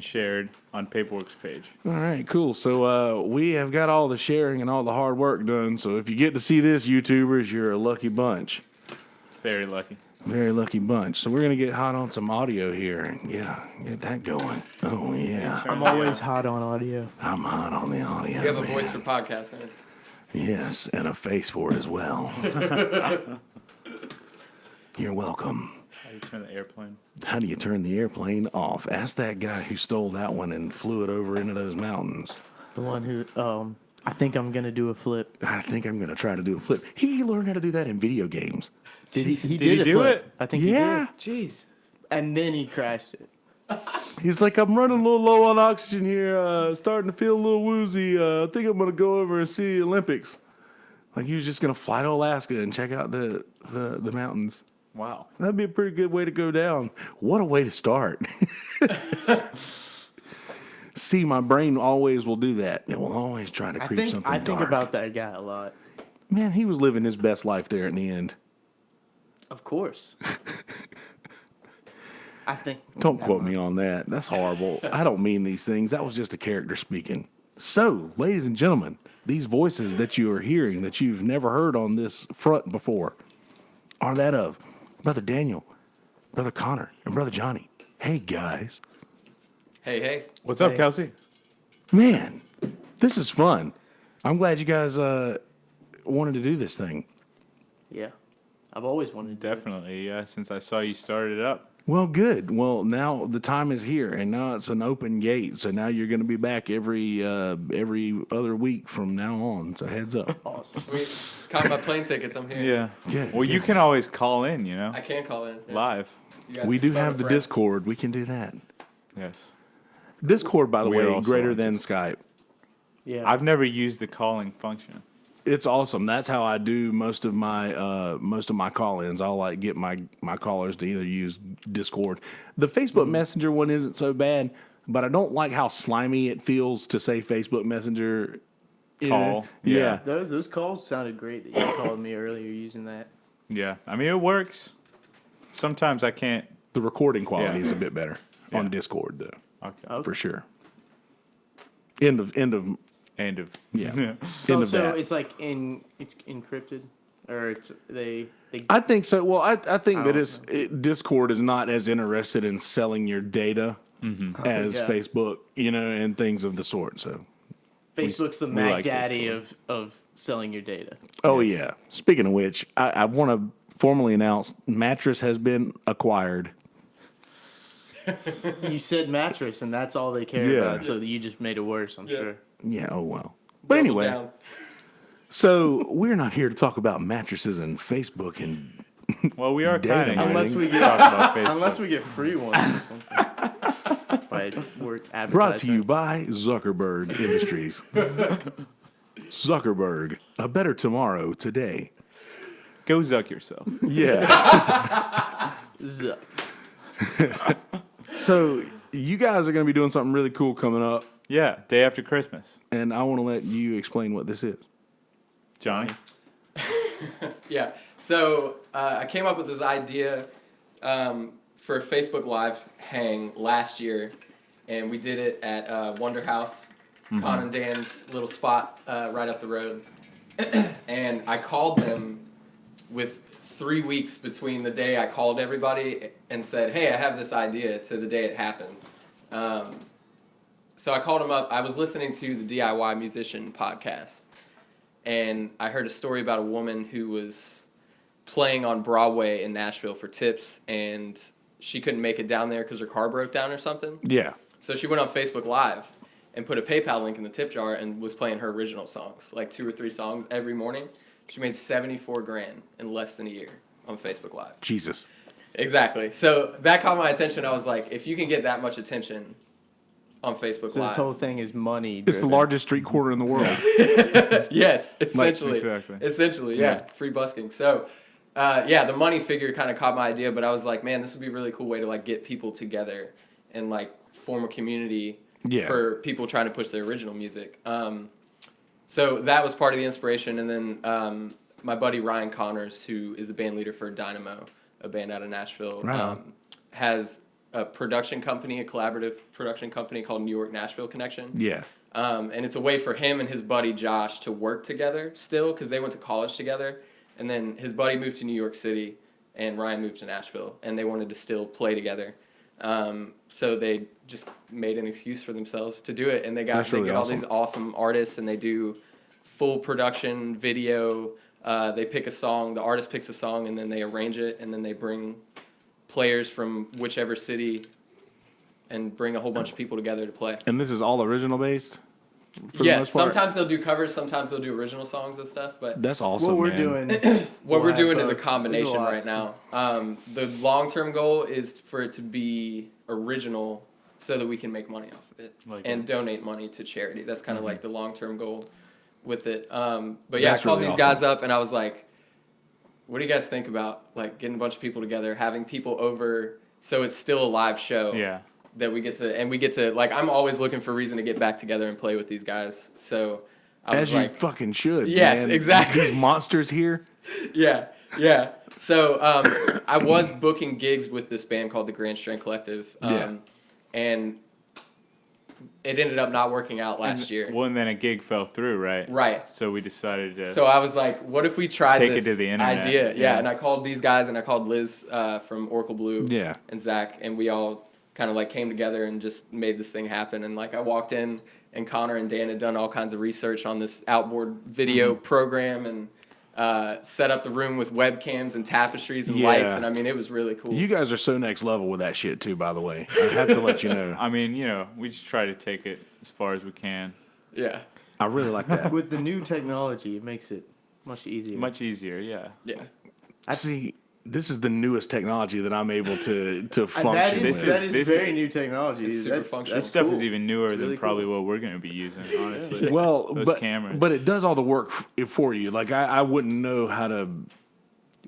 shared on Paperwork's page. All right, cool. So we have got all the sharing and all the hard work done. So if you get to see this, YouTubers, you're a lucky bunch. Very lucky. Very lucky bunch. So we're going to get hot on some audio here and get that going. Oh, yeah. I'm always hot on audio. I'm hot on the audio. You have a man. voice for podcasting. Yes, and a face for it as well. You're welcome. How do you turn the airplane? How do you turn the airplane off? Ask that guy who stole that one and flew it over into those mountains. The one who, I think I'm going to do a flip. I think I'm going to try to do a flip. He learned how to do that in video games. Did he Did he a do flip. it? I think Yeah. he did. Jeez. And then he crashed it. He's like, I'm running a little low on oxygen here, starting to feel a little woozy. I think I'm going to go over and see the Olympics. Like he was just going to fly to Alaska and check out the mountains. Wow. That'd be a pretty good way to go down. What a way to start. See, my brain always will do that. It will always try to creep something I think dark. about that guy a lot. Man, he was living his best life there in the end. Of course. I think. Don't quote me on that. That's horrible. I don't mean these things. That was just a character speaking. So, ladies and gentlemen, these voices that you are hearing that you've never heard on this front before are that of Brother Daniel, Brother Connor, and Brother Johnny. Hey, guys. Hey. What's up, Kelsey? Man, this is fun. I'm glad you guys wanted to do this thing. Yeah. I've always wanted to. Definitely, yeah. Since I saw you started it up. Well, good. Well, now the time is here, and now it's an open gate. So now you're going to be back every other week from now on. So heads up. Awesome. Sweet. Caught my plane tickets. I'm here. Yeah. Yeah, Well, yeah. you can always call in, you know, I can call in. Yeah. live. You guys We can do phone have a the friend. Discord. We can do that. Yes. Discord, by the We're way, also greater on than Skype. Yeah. I've never used the calling function. It's awesome. That's how I do most of my call-ins. I'll like get my callers to either use Discord. The Facebook Messenger one isn't so bad, but I don't like how slimy it feels to say Facebook Messenger Call. Yeah. Those calls sounded great that you called me earlier using that. Yeah. I mean, it works. Sometimes I can't. The recording quality Yeah. is a bit better on Yeah. Discord though, Okay. for sure. End of End of. yeah. End So, of that. it's like it's encrypted, or it's they. I think so. Well, I think that don't Discord is not as interested in selling your data as Yeah. Facebook, and things of the sort. So, Facebook's the we Mac like Daddy Discord. of selling your data. oh yeah. Speaking of which, I want to formally announce Mattress has been acquired. You said mattress, and that's all they care Yeah. about. So you just made it worse. I'm sure. Yeah. Oh well. But Double anyway, down. so we're not here to talk about mattresses and Facebook and Well, we are Data kind mining. of. Unless we get talk about Facebook. unless we get free ones or something. By work brought to you advertisement. by Zuckerberg Industries. Zuckerberg, a better tomorrow today. Go Zuck yourself. Yeah. Zuck. So you guys are going to be doing something really cool coming up, Yeah, day after Christmas. and I want to let you explain what this is. Johnny? Yeah. So I came up with this idea for a Facebook Live hang last year, and we did it at Wonder House, Con and Dan's little spot right up the road. And I called them with 3 weeks between the day I called everybody and said, hey, I have this idea, to the day it happened. So I called them up. I was listening to the DIY Musician podcast, and I heard a story about a woman who was playing on Broadway in Nashville for tips, and she couldn't make it down there because her car broke down or something. Yeah. So she went on Facebook Live and put a PayPal link in the tip jar and was playing her original songs, like 2 or 3 songs every morning. She made $74,000 in less than a year on Facebook Live. Jesus. Exactly. So that caught my attention. I was like, if you can get that much attention on Facebook So Live. this whole thing is money. It's the driven. largest street corner in the world. Yes, essentially. exactly. Essentially, yeah. Free busking. So, the money figure kind of caught my idea, but I was like, man, this would be a really cool way to like get people together and like form a community for people trying to push their original music. So that was part of the inspiration, and then my buddy Ryan Connors, who is the band leader for Dynamo, a band out of Nashville, Right on. has a production company, a collaborative production company called New York Nashville Connection. Yeah. And it's a way for him and his buddy Josh to work together still, because they went to college together. And then his buddy moved to New York City, and Ryan moved to Nashville, and they wanted to still play together. So they just made an excuse for themselves to do it, and they get all these awesome artists, and they do full production video. They pick a song, the artist picks a song, and then they arrange it, and then they bring players from whichever city and bring a whole bunch of people together to play. And this is all original based? Yes, sometimes they'll do covers, sometimes they'll do original songs and stuff, but that's awesome. What we're doing is a combination right now. The long-term goal is for it to be original so that we can make money off of it and donate money to charity. That's kind of like the long-term goal with it. But yeah, I called these guys up and I was like, what do you guys think about like getting a bunch of people together, having people over so it's still a live show? Yeah. That we get to like, I'm always looking for a reason to get back together and play with these guys. So as you fucking should. Yes, man. exactly. These monsters here. Yeah. So I was booking gigs with this band called the Grand Strength Collective, and it ended up not working out last year. Well, and then a gig fell through, right? Right. So we decided to. So I was like, what if we tried take this it to the internet. idea? Yeah, and I called these guys, and I called Liz from Oracle Blue, and Zach, and we all kind of like came together and just made this thing happen. And like I walked in, and Connor and Dan had done all kinds of research on this outboard video program, and set up the room with webcams and tapestries and lights. And I mean, it was really cool. You guys are so next level with that shit too, by the way. I have to let you know. I mean, we just try to take it as far as we can. Yeah. I really like that. With the new technology, it makes it much easier. Much easier, yeah. Yeah. See, this is the newest technology that I'm able to function with. That is very new technology. It's super functional. This stuff cool. is even newer It's than really probably what we're going to be using, honestly. Well, Those cameras. but it does all the work for you. Like I wouldn't know how to.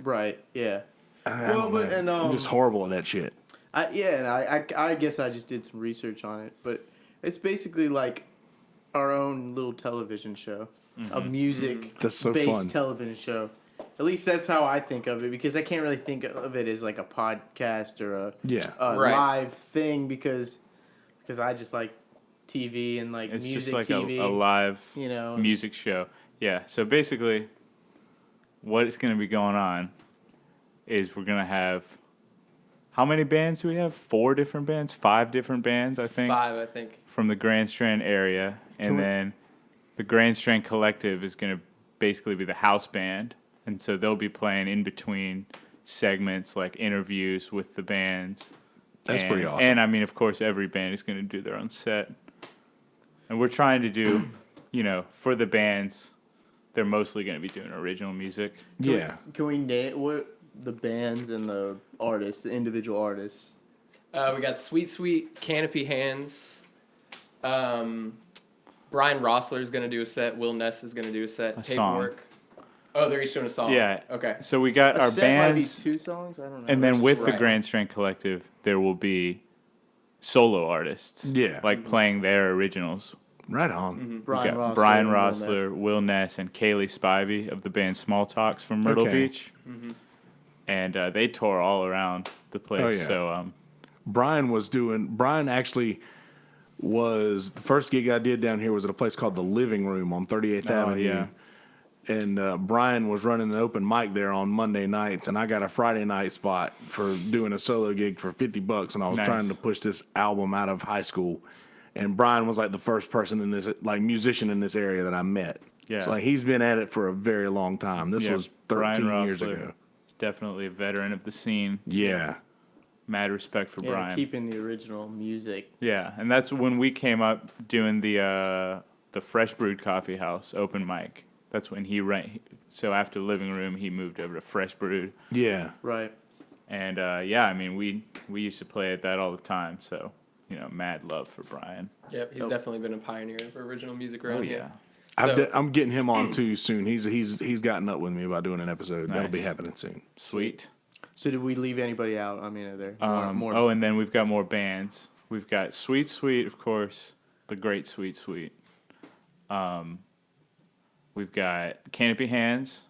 Right. Yeah. I'm just horrible at that shit. I guess I just did some research on it, but it's basically like our own little television show, a music That's so based fun. television show. At least that's how I think of it, because I can't really think of it as like a podcast or a live thing because I just like TV and like it's music just like TV, a live you music show. Yeah. So basically, what is going to be going on is we're going to have. How many bands do we have? 4 different bands? 5 different bands, I think. 5, I think. From the Grand Strand area. And then the Grand Strand Collective is going to basically be the house band. And so they'll be playing in between segments, like interviews with the bands. That's pretty awesome. And, I mean, of course, every band is going to do their own set. And we're trying to do, for the bands, they're mostly going to be doing original music. Can we name what the bands and the artists, the individual artists? We got Sweet Sweet, Canopy Hands. Brian Rossler is going to do a set. Will Ness is going to do a set. Paperwork. Song. Oh, they're each doing a song. Yeah. Okay. So we got our set bands. might be 2 songs. I don't know. And then with the Right. Grand Strength Collective, there will be solo artists. Yeah. Like playing their originals. Right on. Mm-hmm. Brian Rossler, Brian and Will Rossler, Will Ness, and Kaylee Spivey of the band Small Talks from Myrtle Okay. Beach. And they tore all around the place. Oh, yeah. So Brian actually was the first gig I did down here was at a place called the Living Room on 38th Avenue. yeah. And Brian was running an open mic there on Monday nights, and I got a Friday night spot for doing a solo gig for $50, and I was Nice. trying to push this album out of high school. And Brian was like the first person in this, like musician in this area that I met. Yeah. So like he's been at it for a very long time. This was 13 Brian years Rossler, ago. definitely a veteran of the scene. Yeah. Mad respect for Brian. keeping the original music. Yeah, and that's when we came up doing the Fresh Brewed Coffee House open mic. That's when he ran. So after Living Room, he moved over to Fresh Brewed. Yeah. Right. And I mean, we used to play at that all the time. So mad love for Brian. Yep, he's definitely been a pioneer for original music around here. I'm getting him on too soon. He's gotten up with me about doing an episode. That'll be Nice. happening soon. Sweet. So did we leave anybody out? I mean, are there more? Oh, and then we've got more bands. We've got Sweet Sweet, of course, the great Sweet Sweet. We've got Canopy Hands,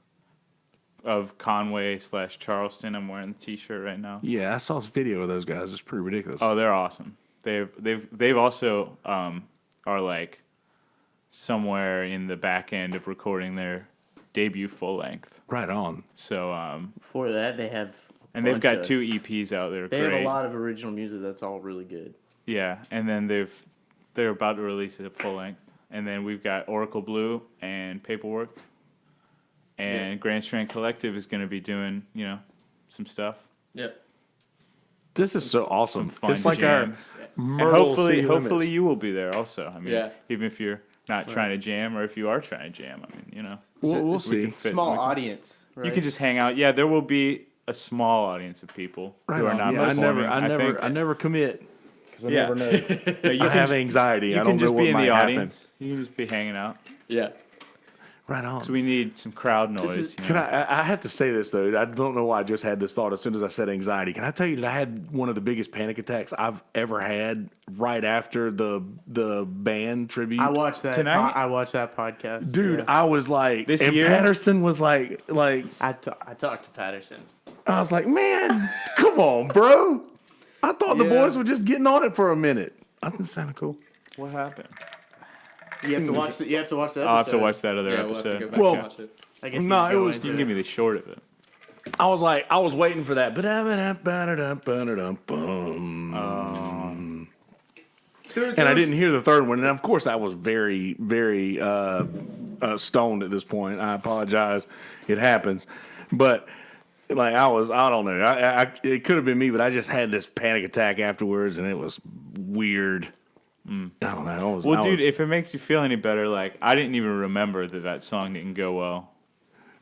of Conway / Charleston. I'm wearing the T-shirt right now. Yeah, I saw this video of those guys. It's pretty ridiculous. Oh, they're awesome. They've also are like somewhere in the back end of recording their debut full length. Right on. So Before that, they have. and they've got 2 EPs out there. They great. have a lot of original music that's all really good. Yeah, and then they're about to release a full length, and then we've got Oracle Blue and Paperwork, and Grand Strand Collective is going to be doing some stuff. Yep. This is so awesome. Some fun It's like jams. our And Myrtle hopefully City Limits. you will be there also. I mean, Yeah. even if you're not trying to jam, or if you are trying to jam, I mean, We'll we see. can fit- Small we can- audience. Right? You can just hang out. Yeah, there will be a small audience of people Right who are on. not Yeah, performing. I never commit because I Yeah. never know. No, you I can have anxiety. You I can don't just know be what in might the happen. audience. You can just be hanging out. Yeah. Right on. Because we need some crowd noise. is- you Can know? I have to say this though? I don't know why I just had this thought as soon as I said anxiety. Can I tell you that I had one of the biggest panic attacks I've ever had right after the band tribute? I watched that. Tonight? I watched that podcast. Dude, yeah. I was like, This and year? Patterson was like, I talked to Patterson. I was like, man, come on, bro. I thought the Yeah. boys were just getting on it for a minute. I think it sounded cool. What happened? You have to watch. You have to watch the episode. I'll have to watch that other Yeah, we'll have to go episode. back Well, and watch it. I guess No, you can it go was- into You can give me the short of it. I was waiting for that. And I didn't hear the third one. And of course, I was very, very stoned at this point. I apologize. It happens. But like I don't know. It could have been me, but I just had this panic attack afterwards, and it was weird. I don't know. Well, dude, if it makes you feel any better, like I didn't even remember that song didn't go well.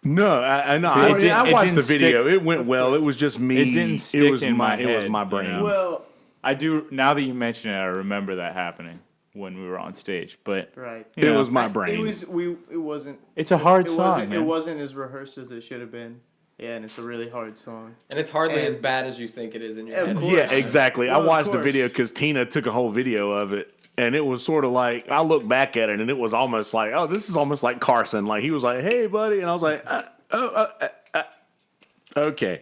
no, I know. It didn't- I it watched the didn't video. stick- it went well. It was just me. It didn't stick It was in my It was head, my you brain. know? Well, I do now that you mention it. I remember that happening when we were on stage. But right. you It know, was my brain. It wasn't. It's a hard it song, Wasn't, man. it wasn't as rehearsed as it should have been. Yeah, and it's a really hard song. And it's hardly And- as bad as you think it is in your Of head. course. Yeah, exactly. Well, I of watched the course. video because Tina took a whole video of it, and it was sort of like I look back at it, and it was almost like, oh, this is almost like Carson. Like he was like, "Hey, buddy," and I was like, "Okay,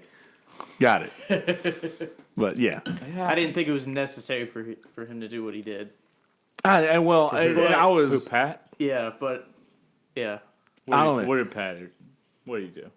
got it." But yeah, I didn't think it was necessary for him to do what he did. I Who, was. Pat? Yeah, but yeah. I don't know. What did Pat? What did he do?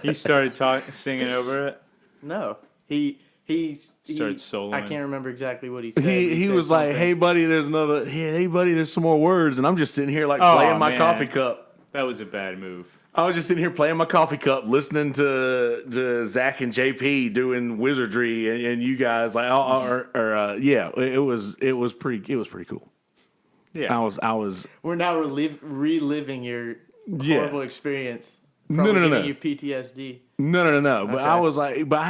He started singing over it. No, he Started soloing. I can't remember exactly what he said. He said was like, something. "Hey, buddy, there's another. Hey, buddy, there's some more words," and I'm just sitting here like Oh, playing my man. coffee cup. That was a bad move. I was just sitting here playing my coffee cup, listening to Zach and JP doing wizardry, and you guys like, yeah, it was pretty cool. Yeah. I was We're now reliving your Yeah. horrible experience. No, Probably no, no, giving no. you PTSD. no. But Okay. I was like, but I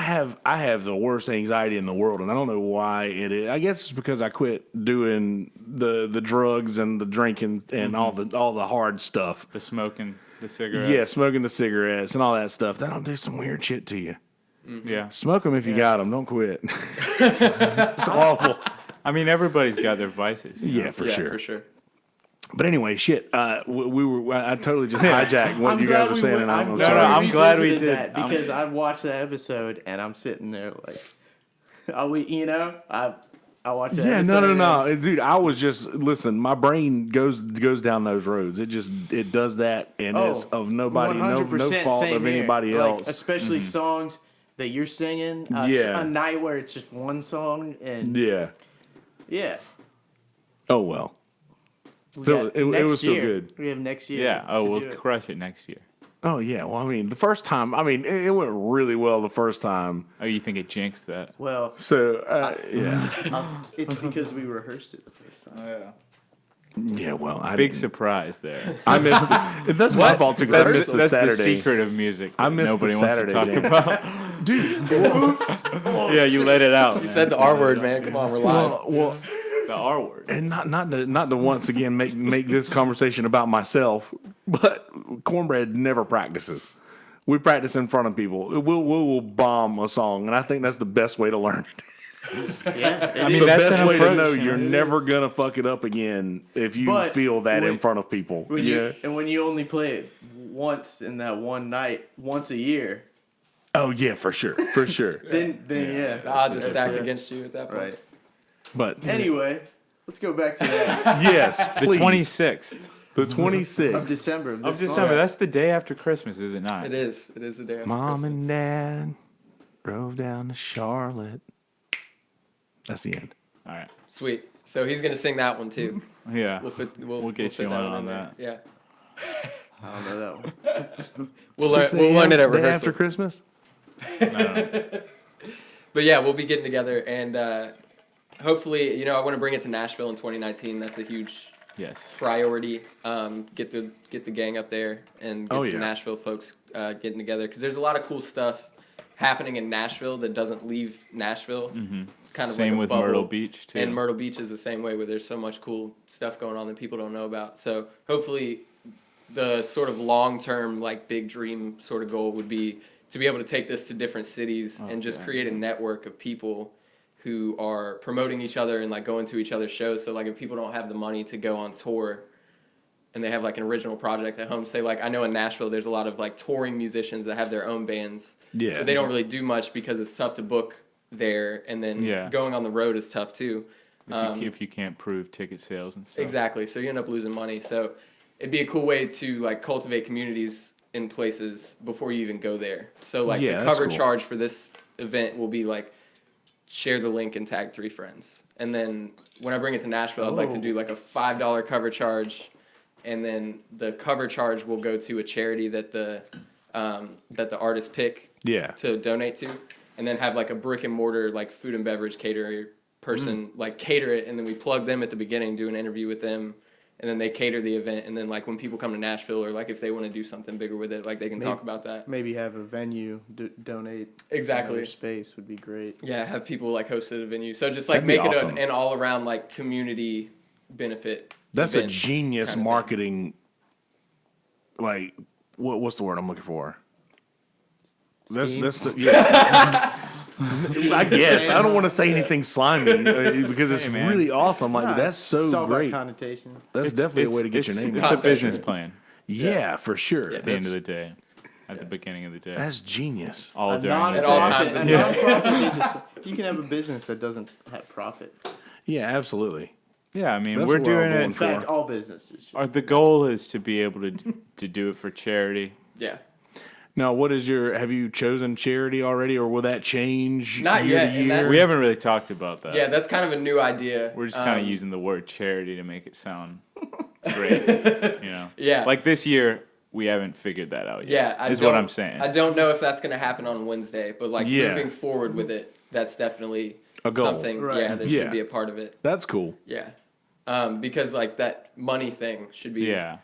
have the worst anxiety in the world, and I don't know why it is. I guess it's because I quit doing the drugs and the drinking and all the hard stuff. The smoking, the cigarettes. Yeah, smoking the cigarettes and all that stuff. That'll do some weird shit to you. Yeah. Smoke them if you got them. Don't quit. It's awful. I mean, everybody's got their vices. You know? Yeah, for Yeah, sure. for sure. But anyway, shit. We were. I totally just hijacked what you guys were saying, and I'm No, sorry. I'm glad we revisited did. that because I watched the episode and I'm sitting there like, I watched that. Yeah, episode no, dude. I was just listen. My brain goes down those roads. It does that, and it's of nobody, no 100% fault same of here. anybody Like, else. especially songs that you're singing. Yeah. A night where it's just one song and Yeah. Oh well. we It- got it next was still year. good. We have next year. Yeah. Oh, to we'll do it. crush it next year. Oh yeah. Well, I mean, the first time. I mean, it went really well the first time. Oh, you think it jinxed that? Well, So yeah. it's because we rehearsed it the first time. Oh, yeah. Yeah. Well, I Big didn't- surprise there. I missed. That's my fault too. 'Cause I missed the That's Saturday. the secret of music. I that missed nobody the wants Saturday to talk jam. about. Dude. Yeah, you let it out. You said the R word, man. Come on, we're live. Well. the R word. And not to once again make this conversation about myself, but Cornbread never practices. We practice in front of people. We'll bomb a song, and I think that's the best way to learn it. Yeah, I mean, The that's best an way to approach, know you know, you're it never gonna fuck it up again if you But feel that in when- front of people. when you only play it once in that one night, once a year, Oh yeah, for sure. then yeah. The odds are that's stacked it. against you at that point. Right. But Anyway, let's go back to that. yes, The please. 26th The Of 26th. December. of this December. month. That's the day after Christmas, is it not? It is. It is the day after Mom Christmas. and Dad drove down to Charlotte. That's the end. All right. Sweet. So he's gonna sing that one too. Yeah. We'll get fit you that on one in that. there. Yeah. I don't know that one. We'll learn 6 it at day rehearsal. after Christmas. But yeah, we'll be getting together and hopefully, I want to bring it to Nashville in 2019. That's a huge Yes. priority. Get the gang up there and get Oh, some yeah. Nashville folks getting together because there's a lot of cool stuff happening in Nashville that doesn't leave Nashville. Mm-hmm. It's kind of Same like a with bubble. Myrtle Beach too. And Myrtle Beach is the same way where there's so much cool stuff going on that people don't know about. So hopefully the sort of long-term, like big dream sort of goal would be to be able to take this to different cities and just create a network of people who are promoting each other and like going to each other's shows. So like if people don't have the money to go on tour and they have like an original project at home, say like I know in Nashville there's a lot of like touring musicians that have their own bands. Yeah. But they don't really do much because it's tough to book there, and then going on the road is tough too. If you can't prove ticket sales and stuff. Exactly. So you end up losing money. So it'd be a cool way to like cultivate communities in places before you even go there. So like Yeah, the that's cover cool. charge for this event will be like share the link and tag 3 friends. And then when I bring it to Nashville, I'd like to do like a $5 cover charge, and then the cover charge will go to a charity that the artists pick Yeah. to donate to, and then have like a brick and mortar like food and beverage caterer person like cater it, and then we plug them at the beginning, do an interview with them, and then they cater the event, and then like when people come to Nashville or like if they want to do something bigger with it, like they can talk about that. Maybe have a venue donate. Exactly. Another space would be great. Yeah, have people like host at a venue. So just like That'd be make it awesome. an all around like community benefit. That's a event genius kind of thing. marketing. Like, what's the word I'm looking for? That's yeah. I guess I don't want to say anything slimy because it's man. really awesome. Like that's so Solve great. that connotation. That's definitely a way to get your name. It's out a there. business plan Yeah, for sure. at the end of the day. At the beginning of the day. That's genius. All A during the At all day. times. a nonprofit business. You can have a business that doesn't have profit. Yeah, absolutely. Yeah, I mean, That's we're what I'm doing going In it. for. fact, all businesses. The goal is to be able to do it for charity. Yeah. Now, what is your? Have you chosen charity already, or will that change? Not year yet, to and year? that- We haven't really talked about that. Yeah, that's kind of a new idea. We're just kind of using the word charity to make it sound great. Yeah. Like this year, we haven't figured that out Yeah, yet. Is what I'm saying. I don't know if that's going to happen on Wednesday, but like Yeah. moving forward with it, that's definitely A goal. something. Right. Yeah, that Yeah. should be a part of it. That's cool. Yeah, because like that money thing should be Yeah.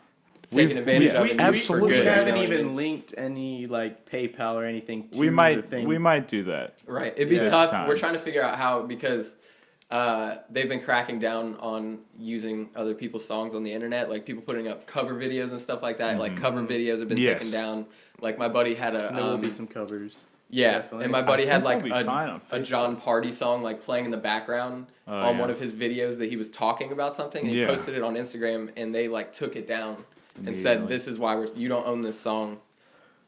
taken advantage yeah, of. we and used absolutely for We good, haven't you know what I even mean? linked any like PayPal or anything to We the might thing. do that. Right, it'd be Yeah. tough. Time. We're trying to figure out how because they've been cracking down on using other people's songs on the internet, like people putting up cover videos and stuff like that. Like cover videos have been Yes. taken down. Like my buddy had There will be a some covers. yeah, definitely. and my buddy I had think like that'll be fine on a Facebook. John Party song like playing in the background on yeah. one of his videos that he was talking about something, and he Yeah. posted it on Instagram, and they like took it down and said, Immediately. "This is why you don't own this song."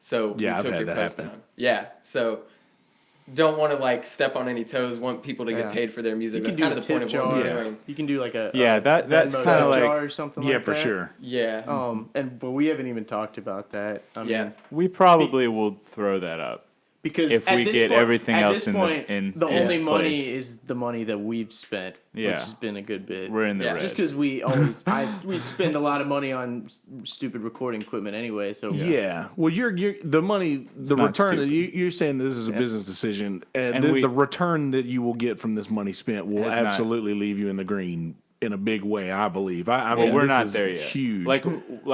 So Yeah, we I've took had your that post happen. down. Yeah, so don't want to like step on any toes. Want people to get Yeah. paid for their music. You That's can kind do of a the point tip of what we're jar. doing. You can do like a Yeah, that's Venmo kinda tip like- jar or something Yeah, like for that. sure. Yeah, But we haven't even talked about that. I yeah. mean, We probably will throw that up. because If at we this get point, everything at else this in the- point, in only money place. is the money that we've spent, Yeah. which has been a good bit. We're in the Yeah. red. Just because we spend a lot of money on stupid recording equipment anyway. So Yeah. Well, you're the money, the not return. stupid. You're saying this is a business decision, and, And the return that you will get from this money spent will Has not- absolutely leave you in the green in a big way. I believe. I Well, mean, we're this not is there yet. Huge. Like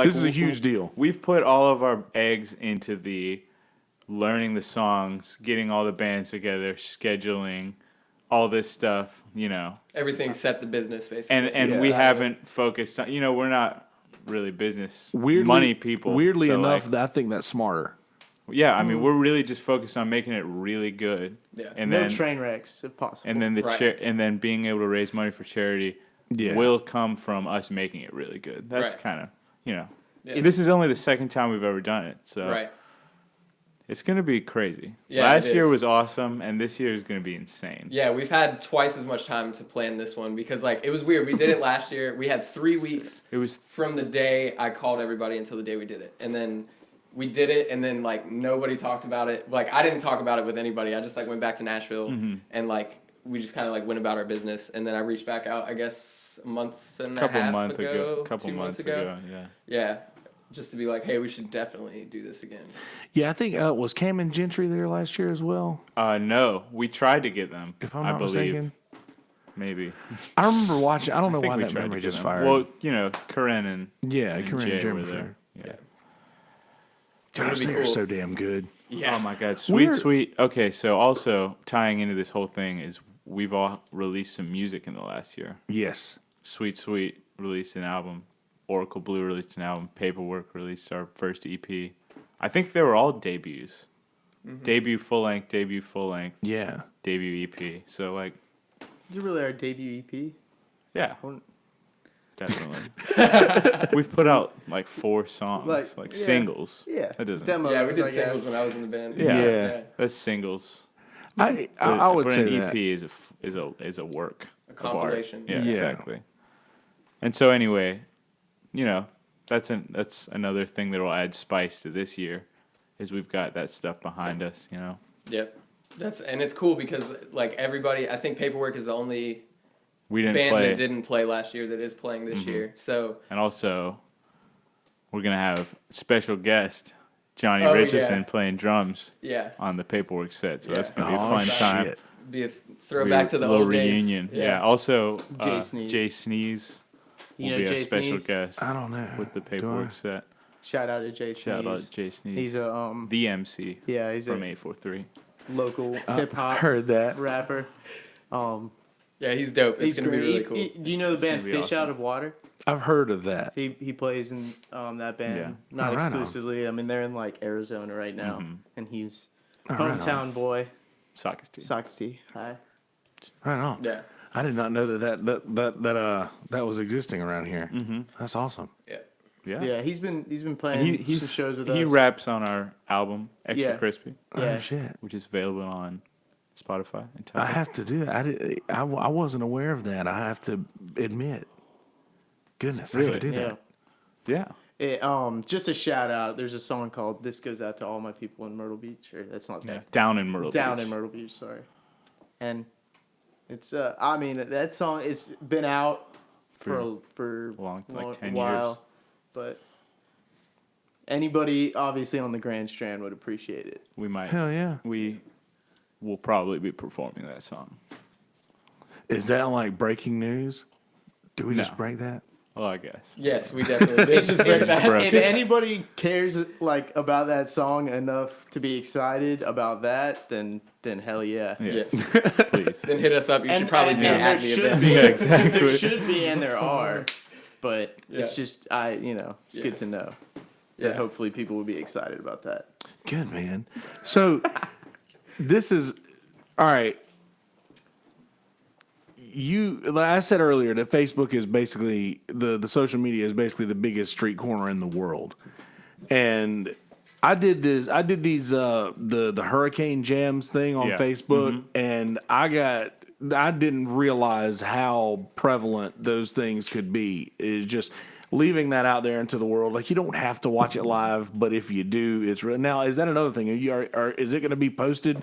this is a huge deal. We've put all of our eggs into the learning the songs, getting all the bands together, scheduling, all this stuff. Everything except the business, basically. And we haven't focused on. We're not really business money people. Weirdly so, enough, like, I think that's smarter. yeah, I mean, we're really just focused on making it really good. Yeah. And no then train wrecks if possible. and then the Right. and then being able to raise money for charity Yeah. will come from us making it really good. That's Right. kind of This is only the second time we've ever done it, so Right. it's gonna be crazy. Yeah, Last it year is. was awesome, and this year is gonna be insane. Yeah, we've had twice as much time to plan this one because like it was weird. We did it last year. We had 3 weeks It was from the day I called everybody until the day we did it. And then we did it and then like nobody talked about it. Like I didn't talk about it with anybody. I just like went back to Nashville and like we just kind of like went about our business. And then I reached back out, I guess a month and a half ago. couple 2 months ago. Yeah. Just to be like, hey, we should definitely do this again. Yeah, I think was Cam and Gentry there last year as well. No, we tried to get them. If I'm I not believe. mistaken. Maybe. I remember watching. I don't know I think why we that tried to memory get just them. fired. Well, Corinne and yeah, and Corinne and Jay Jeremy were were there. there. Yeah. Gosh, be they are cool. so damn good. Yeah. Oh my God, We're- sweet. Okay, so also tying into this whole thing is we've all released some music in the last year. Yes. Sweet released an album. Oracle Blue released an album. Paperwork released our first EP. I think they were all debuts. Debut full length, Yeah. debut EP. So like, Is it really our debut EP? yeah, Well, definitely. We've put out like 4 songs, like yeah. singles. Yeah. That doesn't. Demos, Yeah, we I did guess. singles when I was in the band. Yeah. That's singles. I But- would but say an that. EP is a work. A of art. compilation. Yeah, Yeah. exactly. And so anyway, that's another thing that will add spice to this year, is we've got that stuff behind us. Yep. And it's cool because like everybody, I think Paperwork is the only We didn't band play, that didn't play last year that is playing this year. So and also we're gonna have special guest Johnny Oh, Richardson yeah. playing drums yeah, on the Paperwork set. So Yeah. that's gonna be a Oh, fun time. shit. be a throwback to the little old days. reunion. Yeah. Also, Jay Sneeze. Jay Sneeze You will know be a Jay special Sneeze? guest I don't know. with the Do Paperwork I? set. Shout out to Jay Shout Sneeze. out Jay Sneeze. He's a the MC yeah, he's from a 843. local hip hop Heard that. rapper. Yeah, he's dope. It's He's gonna great. be really cool. Do you know the band gonna be Fish awesome. Out of Water? I've heard of that. He plays in that band. Yeah. Not Oh, right on. exclusively. I mean, they're in like Arizona right now, Mm-hmm. and he's Oh, right on. hometown boy. Sockesty. Soxty. Hi. Right on. Yeah, I did not know that was existing around here. Mm-hmm. That's awesome. yeah. Yeah. Yeah, he's been And playing he's some shows with he us. raps on our album Extra Yeah. Crispy, Yeah. Oh shit. which is available on Spotify and I Tidal. have to do that. I wasn't aware of that. I have to admit. Goodness, I Really? gotta do Yeah. that. Yeah. Just a shout out. There's a song called "This Goes Out to All My People in Myrtle Beach." Or that's not Yeah. that. Down in Myrtle Down Beach. in Myrtle Beach. Sorry. And it's I mean that song it's been out for like 10 while, years. but anybody obviously on the Grand Strand would appreciate it. We might. Hell yeah. We will probably be performing that song. Is that like breaking news? Do we just No. break that? Well, I guess. Yes, we definitely did. Just break that. broke If it. anybody cares like about that song enough to be excited about that, then hell yeah. Yes. Yeah. Please. Then hit us up. You should probably be and at there the should event. be, Yeah, exactly. There should be, and there are, but Yeah. it's just it's good to know Yeah. that hopefully people will be excited about that. Good, man. So this is all right. Like I said earlier, that Facebook is basically the social media is basically the biggest street corner in the world. And I did these the hurricane jams thing on Yeah. Facebook, and I didn't realize how prevalent those things could be. Is just leaving that out there into the world. Like, you don't have to watch it live, but if you do, it's real. Now, is that another thing? Is it going to be posted?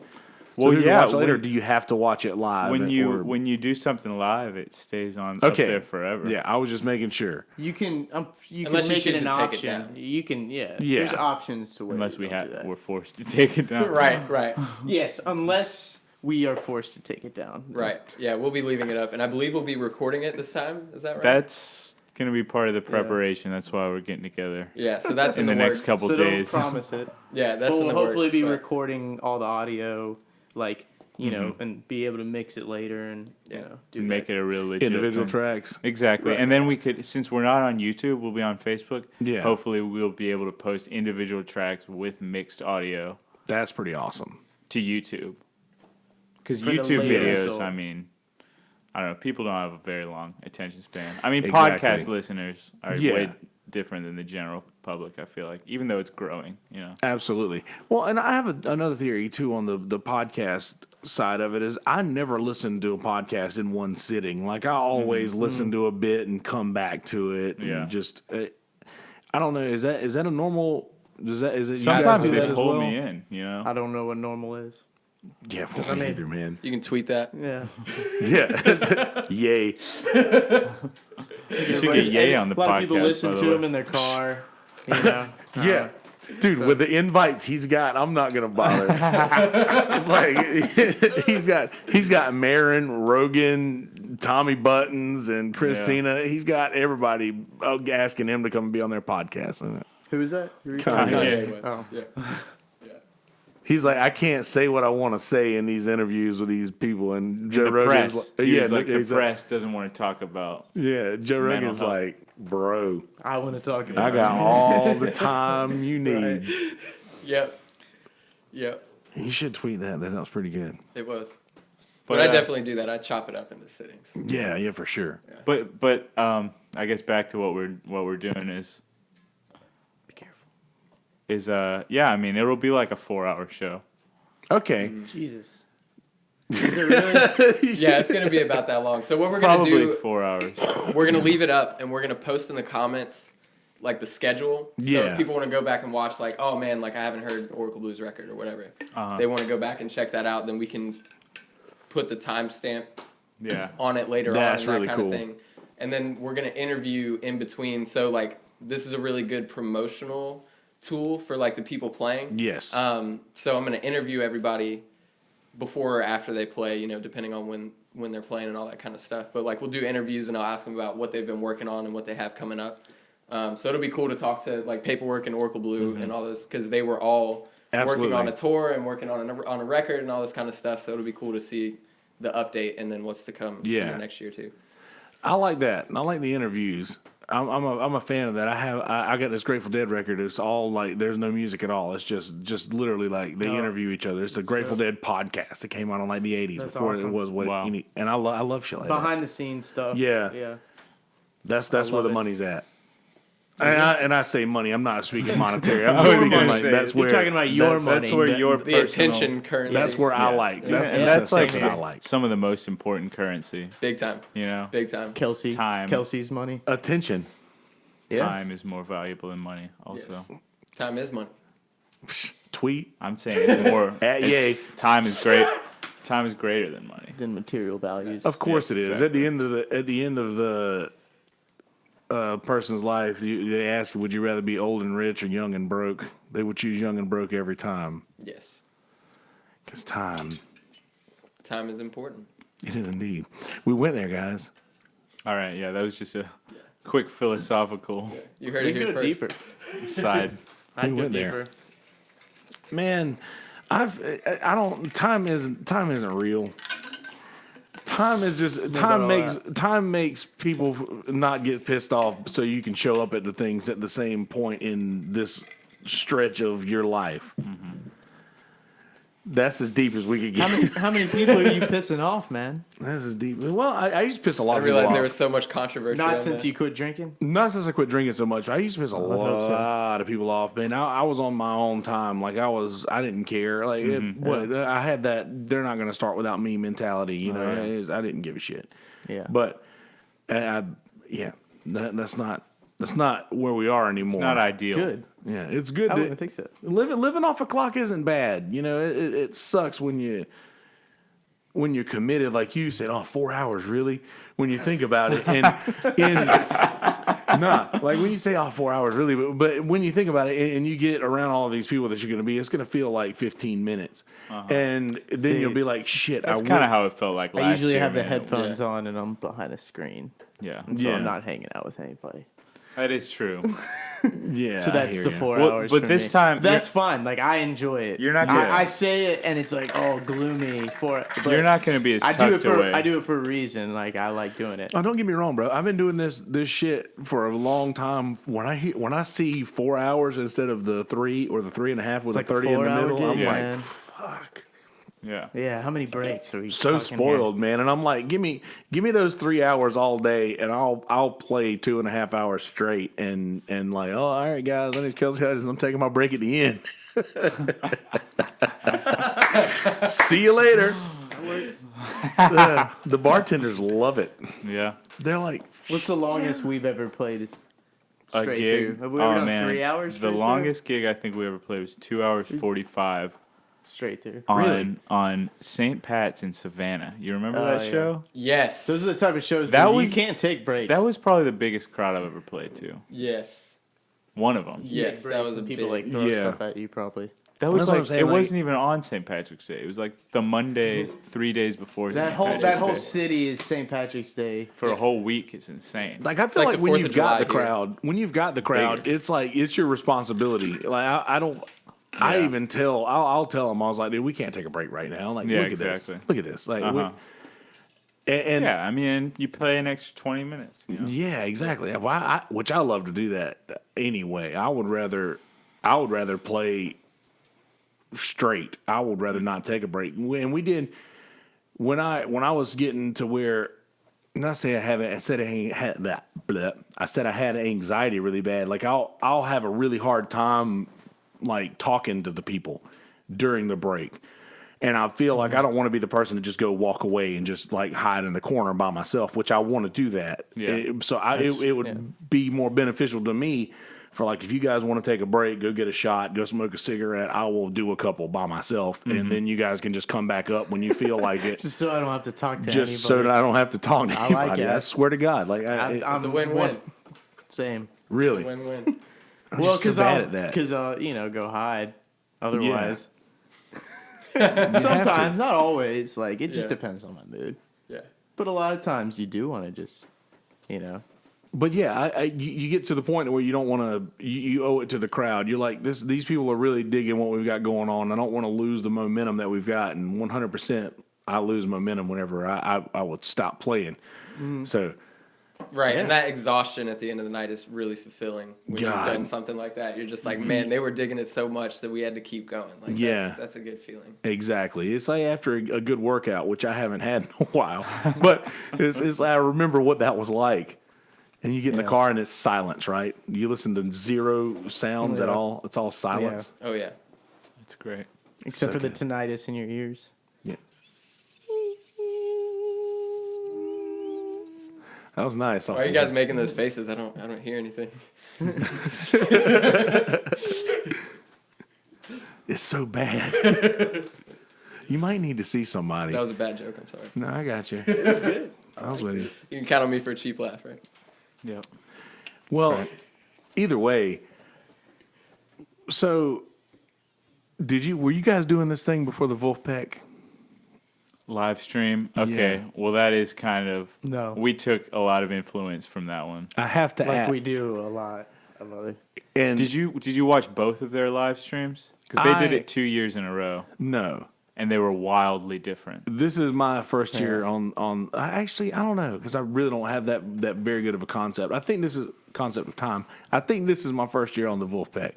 Well, so yeah, watch later, or when- do you have to watch it live? When or- you do something live, it stays on up okay there forever. Yeah, I was just making sure. You can you Unless can you make it choose an to take it option. down. You can Yeah. There's options to where Unless you we don't do that. we're forced to take it down. Right. Yes, unless we are forced to take it down. Right. Yeah, we'll be leaving it up, and I believe we'll be recording it this time. Is that right? That's gonna be part of the preparation. That's why we're getting together Yeah. So that's in in the next works. couple So days. don't promise it. Yeah, that's in We'll the hopefully works, be but- recording all the audio, like and be able to mix it later and do And make that. it a real legit Individual thing. tracks. Exactly. Right. And then we could, since we're not on YouTube, we'll be on Facebook. Yeah. Hopefully we'll be able to post individual tracks with mixed audio That's pretty awesome. to YouTube. Because For the YouTube later videos, result. I mean, I don't know, people don't have a very long attention span. I mean, Exactly. podcast listeners are Yeah. way different than the general public, I feel like, even though it's growing, Absolutely. Well, and I have another theory too on the podcast side of it is I never listen to a podcast in one sitting. Like I always listen to a bit and come back to it. Yeah. And just I don't know. Is that a normal? Is it? You guys Sometimes do they that as pull well? me in, I don't know what normal is. Yeah, well, me neither, man. You can tweet that. Yeah. Yeah. Yay. You should get Yay on the podcast. A lot of people listen by the to way. in their car. You know. Yeah. Dude, with the invites he's got, I'm not gonna bother. Like he's got Marin, Rogan, Tommy Buttons, and Christina. Yeah. He's got everybody asking him to come and be on their podcast. Who is that? Who are you Kanye. talking about? Kanye West. Oh. Yeah. He's like, I can't say what I want to say in these interviews with these people. And Joe The Rogan's press. like, He yeah, was like, the he's like- press doesn't want to talk about. yeah, Joe Mental Rogan's health. like, bro, I want to talk about I got all the time you need. Yep. Yep. You should tweet that. That was pretty good. It was. But But I definitely do that. I chop it up into sittings. Yeah, for sure. But I guess back to what we're doing is Be careful. I mean, it'll be like a 4-hour show. Okay. Jesus. Is it really? Yeah, it's gonna be about that long. So what we're gonna Probably do, 4 hours. we're gonna leave it up and we're gonna post in the comments like the schedule. So Yeah. if people want to go back and watch, like, oh man, like I haven't heard Oracle Blues record or whatever, they want to go back and check that out. Then we can put the timestamp Yeah. on it later That's on, that really kind cool. of thing. And then we're gonna interview in between. So like this is a really good promotional tool for like the people playing. Yes. So I'm gonna interview everybody before or after they play, you know, depending on when they're playing and all that kind of stuff. But like we'll do interviews and I'll ask them about what they've been working on and what they have coming up. So it'll be cool to talk to like Paperwork and Oracle Blue and all this because they were all Absolutely. working on a tour and working on a record and all this kind of stuff. So it'll be cool to see the update and then what's to come in the next year too. I like that. And I like the interviews. I'm a fan of that. I got this Grateful Dead record. It's all like there's no music at all. It's just literally like they interview each other. It's a Grateful Dead podcast that came out in like the 80s That's before it awesome. was what Wow. you need. And I love shit like that. Behind the scenes stuff. Yeah. Yeah. That's where love the it. money's at. And I say money. I'm not speaking monetary. I'm I was speaking gonna like say, that's you're where talking about your that's- money. That's where your The personal, attention currency. That's where I Yeah. like. Yeah, That's, and that's the like stuff that I like. some of the most important currency. big time. You know, Big time. Kelsey. Time. Kelsey's money. Attention. Yes. time is more valuable than money. Also, Yes. Time is money. Tweet. I'm saying it's more. At it's- yay. Time is great. Time is greater than money. Than material values. Of course Yeah, it is. exactly. At the end of the person's life, they ask, would you rather be old and rich or young and broke? They would choose young and broke every time. Yes. Because time, Time is important. it is indeed. We went there, guys. All right, yeah, that was just a quick philosophical You heard We it can here go first. deeper. side. I'd go went there. deeper. Man, I don't. Time isn't real. Time is just time makes people not get pissed off, so you can show up at the things at the same point in this stretch of your life. That's as deep as we could get. How many people are you pissing off, man? That's as deep. Well, I used to piss a lot I of people realized off. there was so much controversy. on Not since that. you quit drinking. Not since I quit drinking so much. I used to piss a hope so. lot of people off, man. I was on my own time. Like I didn't care. Like I had that. They're not going to start without me mentality. You know, I didn't give a shit. Yeah. But that's not where we are anymore. It's not ideal. Good. Yeah, it's good. I to- wouldn't think so. living off a clock isn't bad. You know, it sucks when you're committed, like you said. Oh, 4 hours, really? When you think about it, like when you say, oh, 4 hours, really, but when you think about it, and you get around all of these people that you're going to be, it's going to feel like 15 minutes, and then See, you'll be like, shit. That's kind of how it felt like last I usually year, have the man. headphones on and I'm behind a screen, Yeah, so Yeah. I'm not hanging out with anybody. that is true. yeah. So that's the 4 Well, hours. but for this me. time- that's fun. Like I enjoy it. You're not I, gonna- I say it and it's like gloomy for. But You're not going to be as I tucked do it for. away. I do it for a reason. Like I like doing it. Oh, don't get me wrong, bro. I've been doing this shit for a long time. When I see 4 hours instead of the 3 or the 3.5 with like a a 30 in the 4-hour middle, I'm gig, like, man. fuck. Yeah. Yeah, how many breaks are we So talking spoiled, man. And I'm like, give me those 3 hours all day, and I'll play 2.5 hours straight, and like, oh, all right, guys, my name's Kelsey Hutchins. I'm taking my break at the end. See you later. That works. The bartenders love it. Yeah. They're like, What's the longest we've ever played A straight gig. through? Have we ever Oh done man. 3 hours? The straight longest gig I think we ever played was 2 hours 45 through? Straight through. on St. Pat's in Savannah. You remember Oh, that yeah. show? Yes. Those are the type of shows That where was- you can't take breaks. That was probably the biggest crowd I've ever played to. Yes. One of them. You Yes, take that breaks was a and people big- like throw Yeah. stuff at you probably. That was That's what I'm like saying, it like- wasn't even on St. Patrick's Day. It was like the Monday 3 days before That St. whole Patrick's Day. city is St. Patrick's Day. For a whole week. It's insane. like I feel like like, the when 4th you've of got July the here. crowd, it's like it's your responsibility. Like I don't. I Yeah. even tell I'll tell them I was like, dude, we can't take a break right now. Like, Yeah, look at exactly. this. Look at this. Like, Uh-huh. and Yeah, I mean, you play an extra 20 minutes. You know? yeah, exactly. Which I love to do that anyway. I would rather play straight. I would rather not take a break. And we did when I was getting to where. And I say I haven't. I said I had that. I said I had anxiety really bad. Like I'll have a really hard time like talking to the people during the break. And I feel like I don't want to be the person to just go walk away and just like hide in the corner by myself, which I want to do that. Yeah. It would be more beneficial to me for like, if you guys want to take a break, go get a shot, go smoke a cigarette, I will do a couple by myself. And then you guys can just come back up when you feel like it. Just so I don't have to talk to Just anybody. so that I don't have to talk to I anybody. like it. I swear to God. Like, It's a I'm win-win. Same. really. It's a win-win. I'm just so bad at that. Because go hide. Otherwise, sometimes, not always. Like it just Yeah. depends on my mood. Yeah. But a lot of times you do want to just, But yeah, you get to the point where you don't want to. You owe it to the crowd. You're like, these people are really digging what we've got going on. I don't want to lose the momentum that we've got. And 100%, I lose momentum whenever I would stop playing. So Right, and Yeah. that exhaustion at the end of the night is really fulfilling when God. you've done something like that. You're just like, man, they were digging it so much that we had to keep going. Like, Yeah. that's a good feeling. exactly, it's like after a good workout, which I haven't had in a while. But it's I remember what that was like. And you get in the Yeah. car and it's silence, right? You listen to zero sounds at Yeah. all. It's all silence. Oh yeah, It's great. except So for the good. tinnitus in your ears. Yeah. That was nice. why are you guys making those faces? I don't hear anything. It's so bad. You might need to see somebody. That was a bad joke. I'm sorry. No, I got you. It was good. I was with you. You can count on me for a cheap laugh, right? Yep. Well, right. either way. So, were you guys doing this thing before the Wolfpack? Live stream. Okay. Yeah. Well, that is kind of. No. We took a lot of influence from that one. I have to Like add. we do a lot of other. And Did you watch both of their live streams? Because they did I- it 2 years in a row, No. and they were wildly different. This is my first year on. I don't know, because I really don't have that very good of a concept. I think this is concept of time. I think this is my first year on the Wolfpack.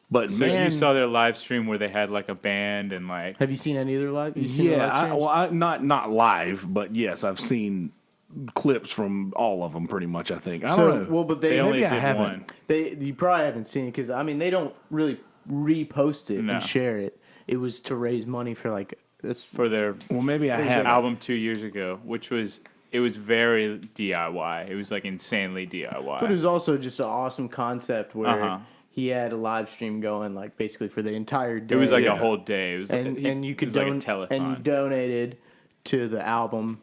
But So man, you saw their live stream where they had like a band and like. Have you seen any of their live? You seen their yeah, live streams? not live, but yes, I've seen clips from all of them pretty much. I think. I So, don't know. well, but They only maybe I did haven't. one. you probably haven't seen it because they don't really repost it No. and share it. It was to raise money for like this. For their Well, maybe I their have. album 2 years ago, which was very DIY. It was like insanely DIY. But it was also just an awesome concept where Uh-huh. he had a live stream going like basically for the entire day. It was like Yeah. a whole day. It was like and you could it was like a donate and you telethon. donated to the album,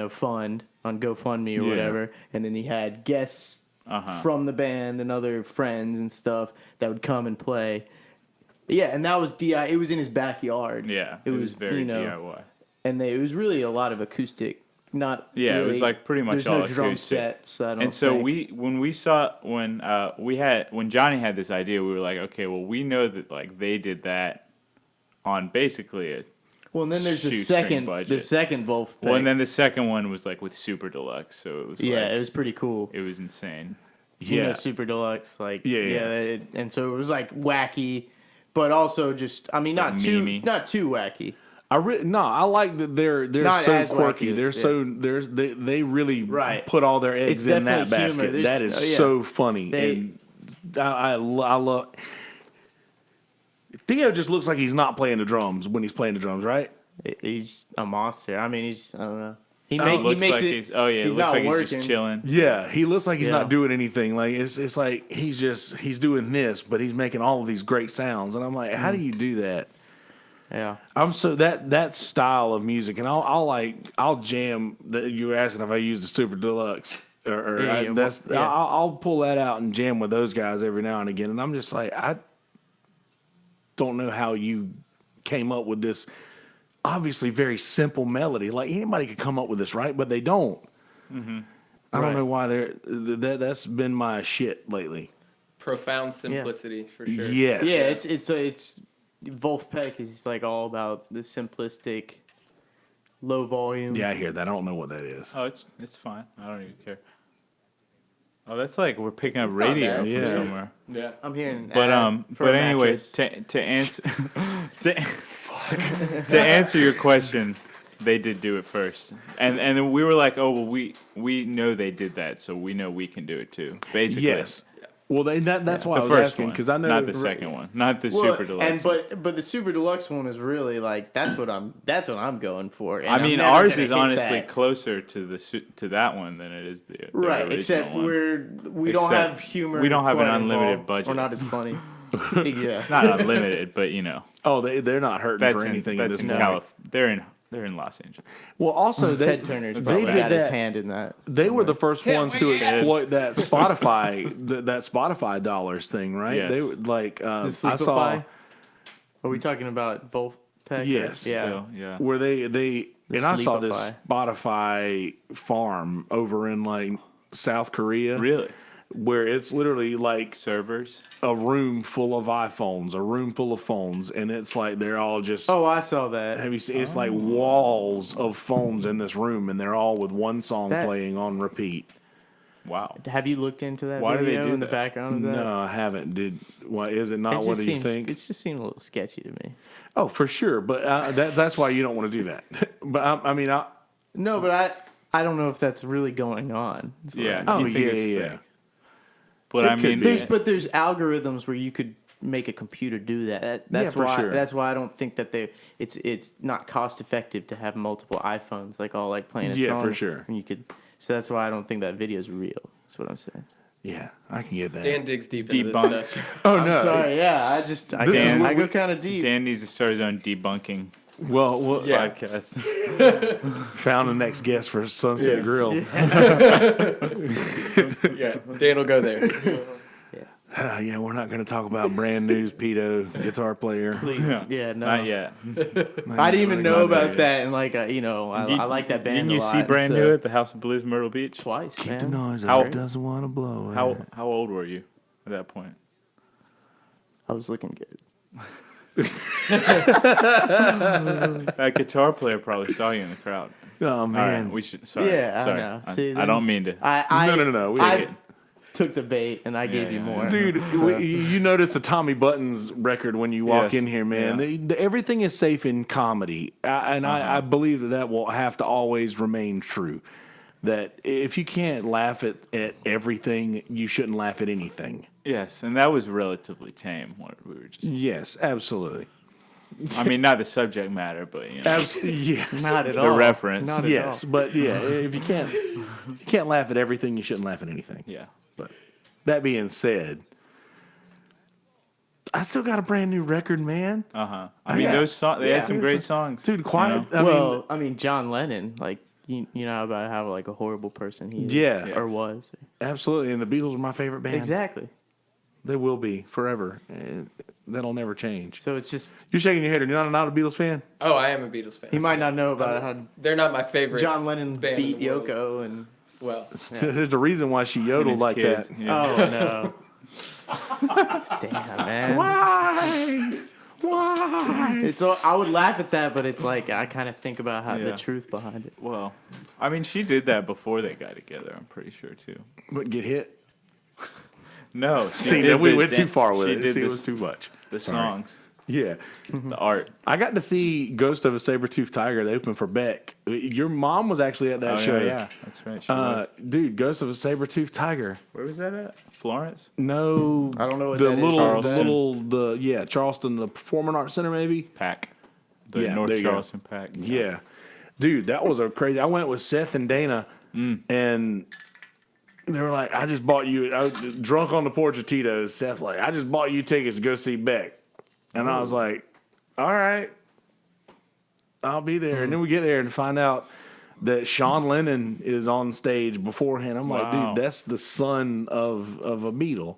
fund on GoFundMe or Yeah. whatever, and then he had guests Uh-huh. from the band and other friends and stuff that would come and play. Yeah, and that was DIY. It was in his backyard. Yeah, it was very DIY. and it was really a lot of acoustic. Not Yeah, it was really- like pretty much there's all no drum acoustic. set, so I don't. And so think. when Johnny had this idea, we were like, okay, well, we know that like they did that on basically a Well, and then there's the shoestring second budget. Wolf. well, and then the second one was like with Super Deluxe, so it was yeah, like, it was pretty cool. it was insane. You know, Yeah. Super Deluxe, like Yeah. and so it was like wacky, but also just I mean It's like not too wacky. I like that they're Not so as quirky. wacky They're as- so they really Right. put all their eggs It's in that definitely humor. basket. That is Yeah. so funny, They- and I love. Theo just looks like he's not playing the drums when he's playing the drums, right? He's a monster. I mean, I don't know. He Looks makes like it. he's, oh yeah, it he's looks not like he's working. just chilling. Yeah, he looks like he's Yeah. not doing anything. Like it's like he's doing this, but he's making all of these great sounds, and I'm like, how do you do that? Yeah. I'm so that style of music, and I'll jam. That you were asking if I use the Super Deluxe, I'll pull that out and jam with those guys every now and again, and I'm just like, I don't know how you came up with this obviously very simple melody. Like anybody could come up with this, right? But they don't. Mm-hmm. I don't know why that's been my shit lately. Profound simplicity for sure. Yes. Yeah, it's Wolfpack is like all about the simplistic, low volume. Yeah, I hear that. I don't know what that is. Oh, it's fine. I don't even care. Oh, that's like we're picking up not radio bad. from Yeah. somewhere. Yeah. I'm hearing. But for a but anyway, mattress. to answer to answer your question, they did do it first, and then we were like, oh well, we know they did that, so we know we can do it too. Basically, Yes. Well, that's why I the was first asking one, because I know not the second one, not the Well, super deluxe. And one. but the super deluxe one is really like that's what I'm going for. And I mean, I'm never ours gonna is hit honestly that. closer to that one than it is the Right, original except one. we don't Except have humor. we don't have an quite unlimited involved, budget. We're not as funny. Yeah. Not unlimited, but you know, Oh, they're not hurting that's for anything at that's this in point. They're in Los Angeles. Well, also Ted Turner's they probably did got his that. hand in that. They were the first Can't ones to wait. exploit that Spotify that Spotify dollars thing, right? Yes. They were like The I Sleepify? saw Are we talking about Wolfpack? Yes. Yeah. Still, yeah. where they and I saw this Sleepify. Spotify farm over in like South Korea, Really, where it's literally like servers. a room full of iPhones, a room full of phones, and it's like they're all just. Oh, I saw that. Have you seen? It's like walls of phones in this room, and they're all with one song That- playing on repeat. Wow. Have you looked into that Why do they video do in the that? background of that? No, I haven't. Why is it not? It What just do you seems- think? It just seemed a little sketchy to me. Oh, for sure, but that's why you don't want to do that. But I mean, No, but I don't know if that's really going on. That's what Yeah. I- You think it's yeah. fake. But It I could mean, be. There's algorithms where you could make a computer do that. That's for why sure. that's why I don't think that it's not cost effective to have multiple iPhones like all like playing a Yeah, song. for sure. And you could so that's why I don't think that video is real. That's what I'm saying. Yeah, I can get that. Dan digs deep into Debunk. this stuff. oh I'm sorry, yeah. I This is I what go kind of deep. Dan needs to start his own debunking Well, Yeah. podcast. found the next guest for Sunset Grill. Yeah, Dan will go there. Yeah, we're not going to talk about brand new pedo guitar player. Please, yeah, no. Not yet. I didn't even know about yet. that, and like I like that band. Didn't you a lot, see Brand so- New at the House of Blues, Myrtle Beach? twice? Keep man. the noise How- out. Doesn't want to blow it. How old were you at that point? I was looking good. That guitar player probably saw you in the crowd. Oh All man, right, we should. Sorry, Yeah, I sorry. know. See, I then- don't mean to. No. We I take it. took the bait, and I gave you yeah, more, yeah. Dude, So- you notice the Tommy Buttons record when you walk Yes, in here, man. yeah. Everything is safe in comedy, I believe that will have to always remain true. That if you can't laugh at everything, you shouldn't laugh at anything. Yes, and that was relatively tame. What we were just. Yes, absolutely. I mean, not the subject matter, but you know, Yes. Not at the all. reference. Not at Yes, all. but yeah, if you can't laugh at everything, you shouldn't laugh at anything. Yeah. But that being said, I still got a brand new record, man. Uh huh. I mean, Yeah. those songs. They had some great songs, Dude, quiet. you know? I mean, I mean, John Lennon, like you know about how like a horrible person he is, Yeah. or Yes. was. absolutely. And the Beatles are my favorite band. Exactly. They will be forever. And that'll never change. So it's just You're shaking your head. Are you not a Beatles fan? Oh, I am a Beatles fan. he might not know about how They're not my favorite. John Lennon band in beat the world. Yoko, and Well, There's a reason why she And yodeled his like kids, that. yeah. oh no, damn man. Why? Why? It's all, I would laugh at that, but it's like I kind of think about how Yeah. the truth behind it. Well, I mean, she did that before they got together. I'm pretty sure too. What, get hit? No, she See, did we the went too dan- far with she it. did See, it this- was too much. the songs, Yeah. the art. I got to see Ghost of a Saber-Toothed Tiger. They opened for Beck. Your mom was actually at that show. Yeah, that's right. She was. Dude, Ghost of a Saber-Toothed Tiger. Where was that at? Florence? No. I don't know what the that is. little, Charleston, the Performing Arts Center, maybe? Pack. The Yeah, North there you go. Charleston Pack. Yeah. Dude, that was a crazy. I went with Seth and Dana, and they were like, I just bought you, I was drunk on the porch of Tito's. Seth's like, I just bought you tickets to go see Beck. And I was like, all right, I'll be there. And then we get there and find out that Sean Lennon is on stage beforehand. I'm like, Wow. dude, that's the son of a Beatle.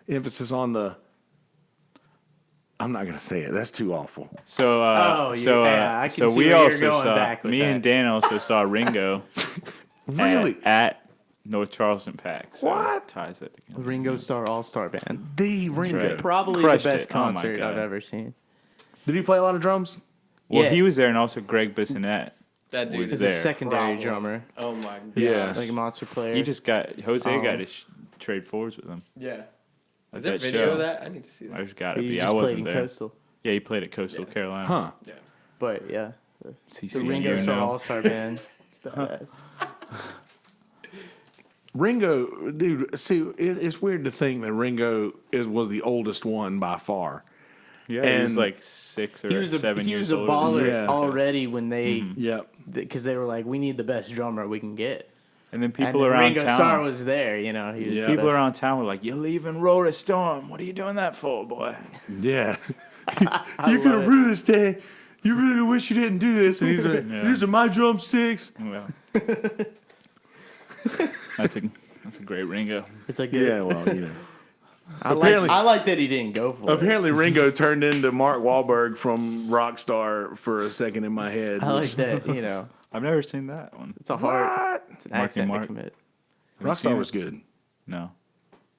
Emphasis on the. I'm not gonna say it. That's too awful. So, I can so see we where you're also going saw. back with Me and that. Dan also saw Ringo. Really? At North Charleston Pack. So What? ties it together. Ringo Starr All-Star Band. The Ringo. right. Probably Crushed the best it. Oh my concert God. I've ever seen. Did he play a lot of drums? Well, Yeah. he was there, and also Greg Bissonette. That dude Was is He's a there. secondary Problem. drummer. Oh my god. Yeah. Like a monster player. He just got Jose Oh. got to trade forwards with him. Yeah. At Is there that video show. of that? I need to see that. There's got to he be. just I played wasn't in there. Coastal. Yeah, he played at Coastal Carolina. Huh. Yeah. But yeah, the CCU, Ringo Starr no. All-Star Band. It's badass. Ringo, dude. See, it's weird to think that Ringo was the oldest one by far. Yeah, he was And- like 6 or He was 7 he years was a older than baller Yeah. already when they Yep. because they were like, we need the best drummer we can get. And then And people then around Ringo town. Starr was there. You know, he was Yeah. the People best. around town were like, "You're leaving Roller Storm. What are you doing that for, boy?" Yeah. I You could love have it. really stayed. You really wish you didn't do this. And he's like, Yeah. these are my drumsticks. Well, that's a great Ringo. It's like Yeah, well, you know. I like that he didn't go for it. Apparently, Ringo turned into Mark Wahlberg from Rockstar for a second in my head. I like which- that. You know, I've never seen that one. it's a hard, What? it's an Marky accent Mark. to commit. Have you seen Rockstar it? was good. No,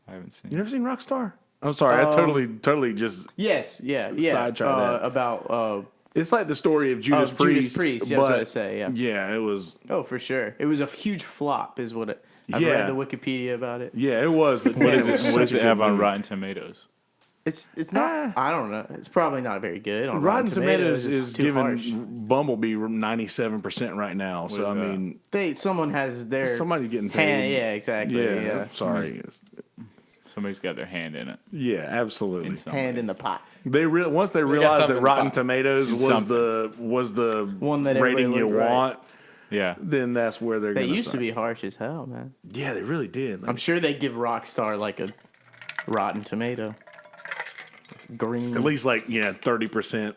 I haven't seen. You never seen Rockstar? I'm sorry. I totally just. Yes, yeah. Sidetrack that. About It's like the story of Judas Judas Priest. Priest. Yeah, that's what I but- say. Yeah. Yeah, it was. Oh, for sure. It was a huge flop, is what it. I've Yeah. read the Wikipedia about it. Yeah, it was. But What is man, it? was What does such a it good have on movie. Rotten Tomatoes? It's not. I don't know. It's probably not very good. On Rotten Tomatoes It's is too giving harsh. Bumblebee 97% right now. So is I that? mean, Someone has their somebody's getting hand. paid. Yeah, exactly. Yeah, Yeah. sorry. It's- Somebody's got their hand in it. Yeah, absolutely. In some Hand way. in the pot. Once they got realized something that in Rotten pot. Tomatoes was something. the One that everybody rating you looked right. want, Yeah. then that's where they're They going used to be harsh as hell, man. Yeah, they really did. I'm sure they give Rockstar like a Rotten Tomato. Green. At least 30%.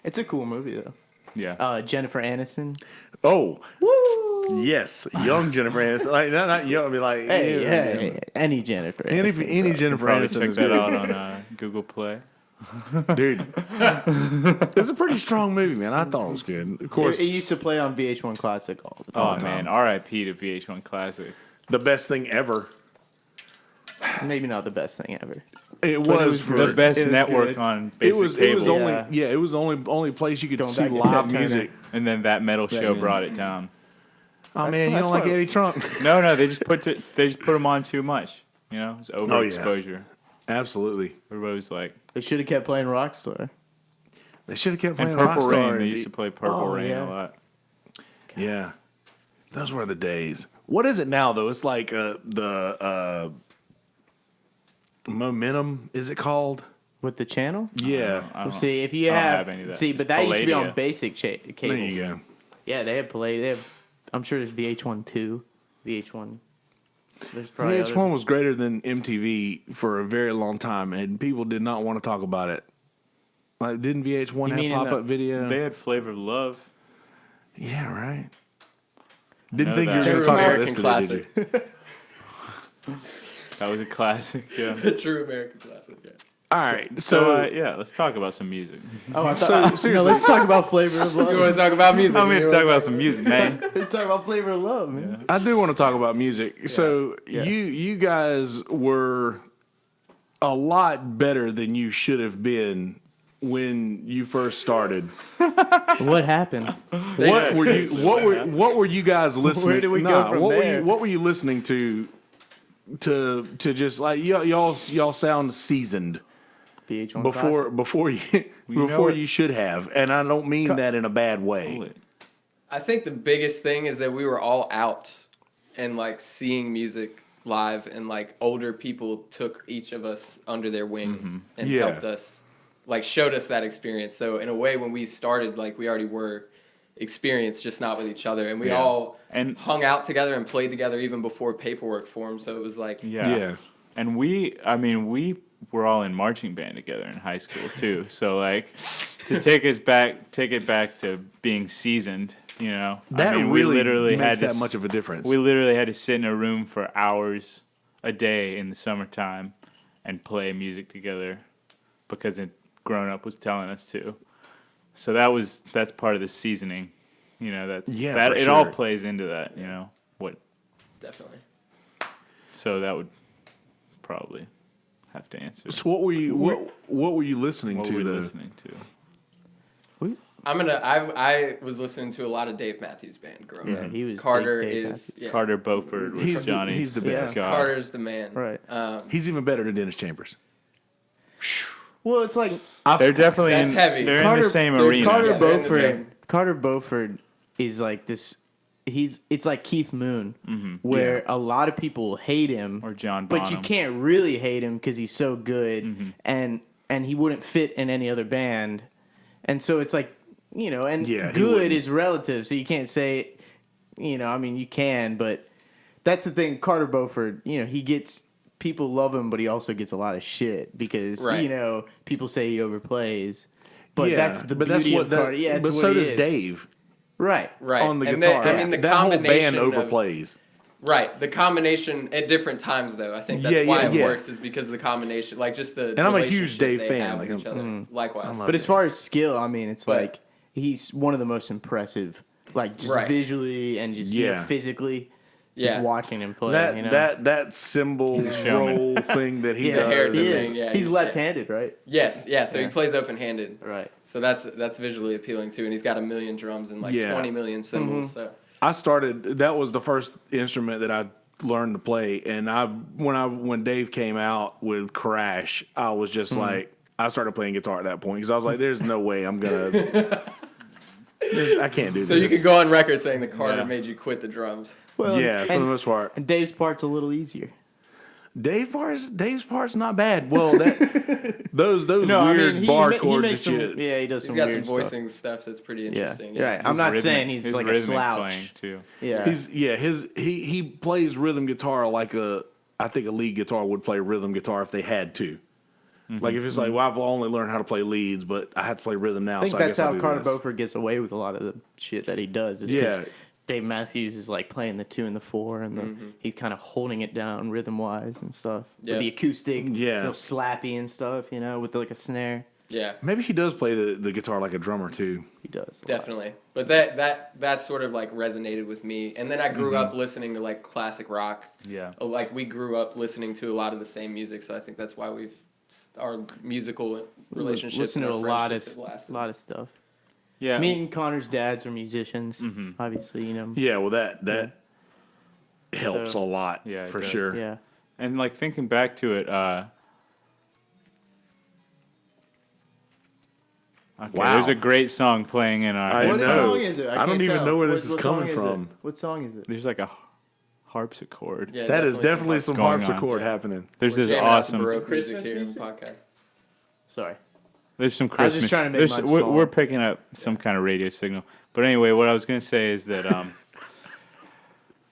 It's a cool movie though. Yeah. Jennifer Aniston. Oh, yes, young Jennifer Aniston. Like not young. I mean, like Hey, any Jennifer. any Aniston, any bro. Jennifer Probably Aniston check is that good. out on Google Play. Dude. It's a pretty strong movie, man. I thought it was good. Of course, It used to play on VH1 Classic all the Oh time. man, R.I.P. to VH1 Classic. the best thing ever. Maybe not the best thing ever. It it was was for The best It was network good. on It basic was cable, only Yeah. it was the only place you could Going see back to live Ted music. Turner. and then that metal show Yeah. brought it down. Oh man, you that's don't like what- Eddie Trunk? No, they just put them on too much. You know, it's overexposure. Absolutely. Everybody was like, They should have kept playing Rockstar. They should have kept playing and Purple Rockstar. Rain. They used to play Purple Rain yeah. a lot. Yeah, those were the days. What is it now though? It's like the Momentum. Is it called? With the channel? Yeah. I don't- See, if you I don't have, have any of that. see, It's but that used to be on Palladia. basic cable. There you go. Yeah, they have play. They have. I'm sure there's VH1 2, VH1. There's probably VH1 other- was greater than MTV for a very long time, and people did not want to talk about it. Like, didn't VH1 You mean have in the- pop-up video? They had Flavor of Love. Yeah, right. Didn't know think you were that. going to True talk about American this today, did you? That was a classic. Yeah. True American classic. Yeah. All right, So yeah, let's talk about some music. Oh, I So, thought. No, seriously. let's talk about Flavor of You want Love. to talk about music? I'm You here to wanna talk about some music, man. Let's talk about Flavor of Love, man. I do want to talk about music. So Yeah. you guys were a lot better than you should have been when you first started. What happened? What were you guys listening? Where did we go from what there? what were you listening to just like y'all sound seasoned. VH1 before you should have, and I don't mean that in a bad way. I think the biggest thing is that we were all out and like seeing music live, and like older people took each of us under their wing and helped us, like showed us that experience. So in a way, when we started, like we already were experienced, just not with each other, and we all hung out together and played together even before paperwork formed. So it was like and we were all in marching band together in high school too. So like to take it back to being seasoned, you know, that we literally makes had that much of a difference. We literally had to sit in a room for hours a day in the summertime and play music together because a grown up was telling us to. So that's part of the seasoning, you know. It all plays into that, you know. Definitely. So that would probably have to answer. So what were you listening to? Listening to? I was listening to a lot of Dave Matthews Band growing up. He was Carter Carter Beauford was Johnny. He's the best. Carter's the man. Right. He's even better than Dennis Chambers. Well, it's like they're definitely heavy. They're in the same arena. Carter Beauford is like this. It's like Keith Moon, where a lot of people hate him, or John Bonham. but you can't really hate him because he's so good, and he wouldn't fit in any other band, and so it's like, you know, and good is relative, so you can't say, you know, I mean you can, but that's the thing. Carter Beauford, you know, people love him, but he also gets a lot of shit because you know people say he overplays, but that's the beauty of Carter. Yeah, but so does Dave. Right. On the guitar. The that combination whole band overplays. Right. The combination at different times, though. I think that's why it works, is because of the combination. Like, just the. And I'm a huge Dave fan. Like each other. Likewise. But as far as skill, I mean, it's like he's one of the most impressive, like just visually and just you know, physically. Just watching him play, that you know? that cymbal roll thing that he does. He's left-handed, right? Yes, so he plays open-handed. Right. So that's visually appealing too, and he's got 1 million drums and like 20 million cymbals. So that was the first instrument that I learned to play, and when Dave came out with Crash, I was just like, I started playing guitar at that point because I was like, there's no way I'm gonna. I can't do this. So you could go on record saying that Carter made you quit the drums. Well, for the most part. And Dave's part's a little easier. Dave's part's not bad. Well, those weird bar chords and shit. Yeah, he does. He's got some voicing stuff that's pretty interesting. Yeah, right. I'm not saying he's like a slouch. Too. Yeah, he plays rhythm guitar like I think a lead guitar would play rhythm guitar if they had to. Like if it's like, well, I've only learned how to play leads, but I have to play rhythm now. I think that's how Carter Beauford gets away with a lot of the shit that he does. Is Dave Matthews is like playing the 2 and the 4, and he's kind of holding it down rhythm wise and stuff. With the acoustic, slappy and stuff, you know, with like a snare. Yeah, maybe he does play the guitar like a drummer too. He does definitely, but that sort of like resonated with me. And then I grew up listening to like classic rock. Yeah, like we grew up listening to a lot of the same music, so I think that's why our musical relationships listen to a lot of stuff. Yeah, me and Connor's dads are musicians. Obviously, you know. Yeah, well, that helps a lot. Yeah, for sure. Yeah, and like thinking back to it, there's a great song playing in our. What song is it? I don't even know where this is coming from. What song is it? There's like a harpsichord. Yeah, that is definitely some harpsichord happening. There's this awesome Baroque music here in the podcast. Sorry. There's some Christmas. I was just trying to make mine small. We're picking up some kind of radio signal. But anyway, what I was going to say is that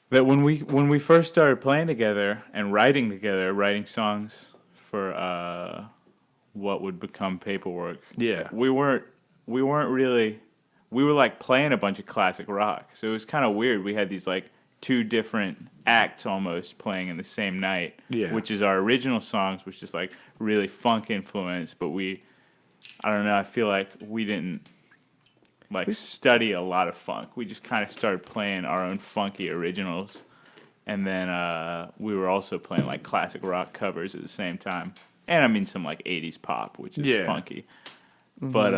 that when we first started playing together and writing songs for what would become Paperwork. Yeah. We weren't really. We were like playing a bunch of classic rock, so it was kind of weird. We had these like 2 different acts almost playing in the same night. Yeah. Which is our original songs, which is like really funk influence, but I don't know. I feel like we didn't like study a lot of funk. We just kind of started playing our own funky originals, and then we were also playing like classic rock covers at the same time. And I mean some like 80s pop, which is funky. But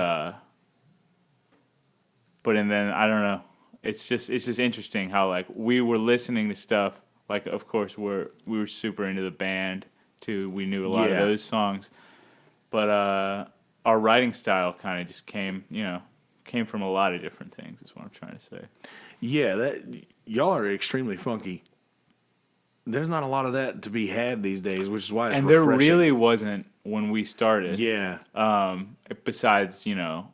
and then I don't know. It's just interesting how like we were listening to stuff. Like of course we were super into the band too. We knew a lot of those songs. But our writing style kind of just came from a lot of different things. Is what I'm trying to say. Yeah, y'all are extremely funky. There's not a lot of that to be had these days, which is why it's And refreshing. there really wasn't when we started. Yeah. Besides,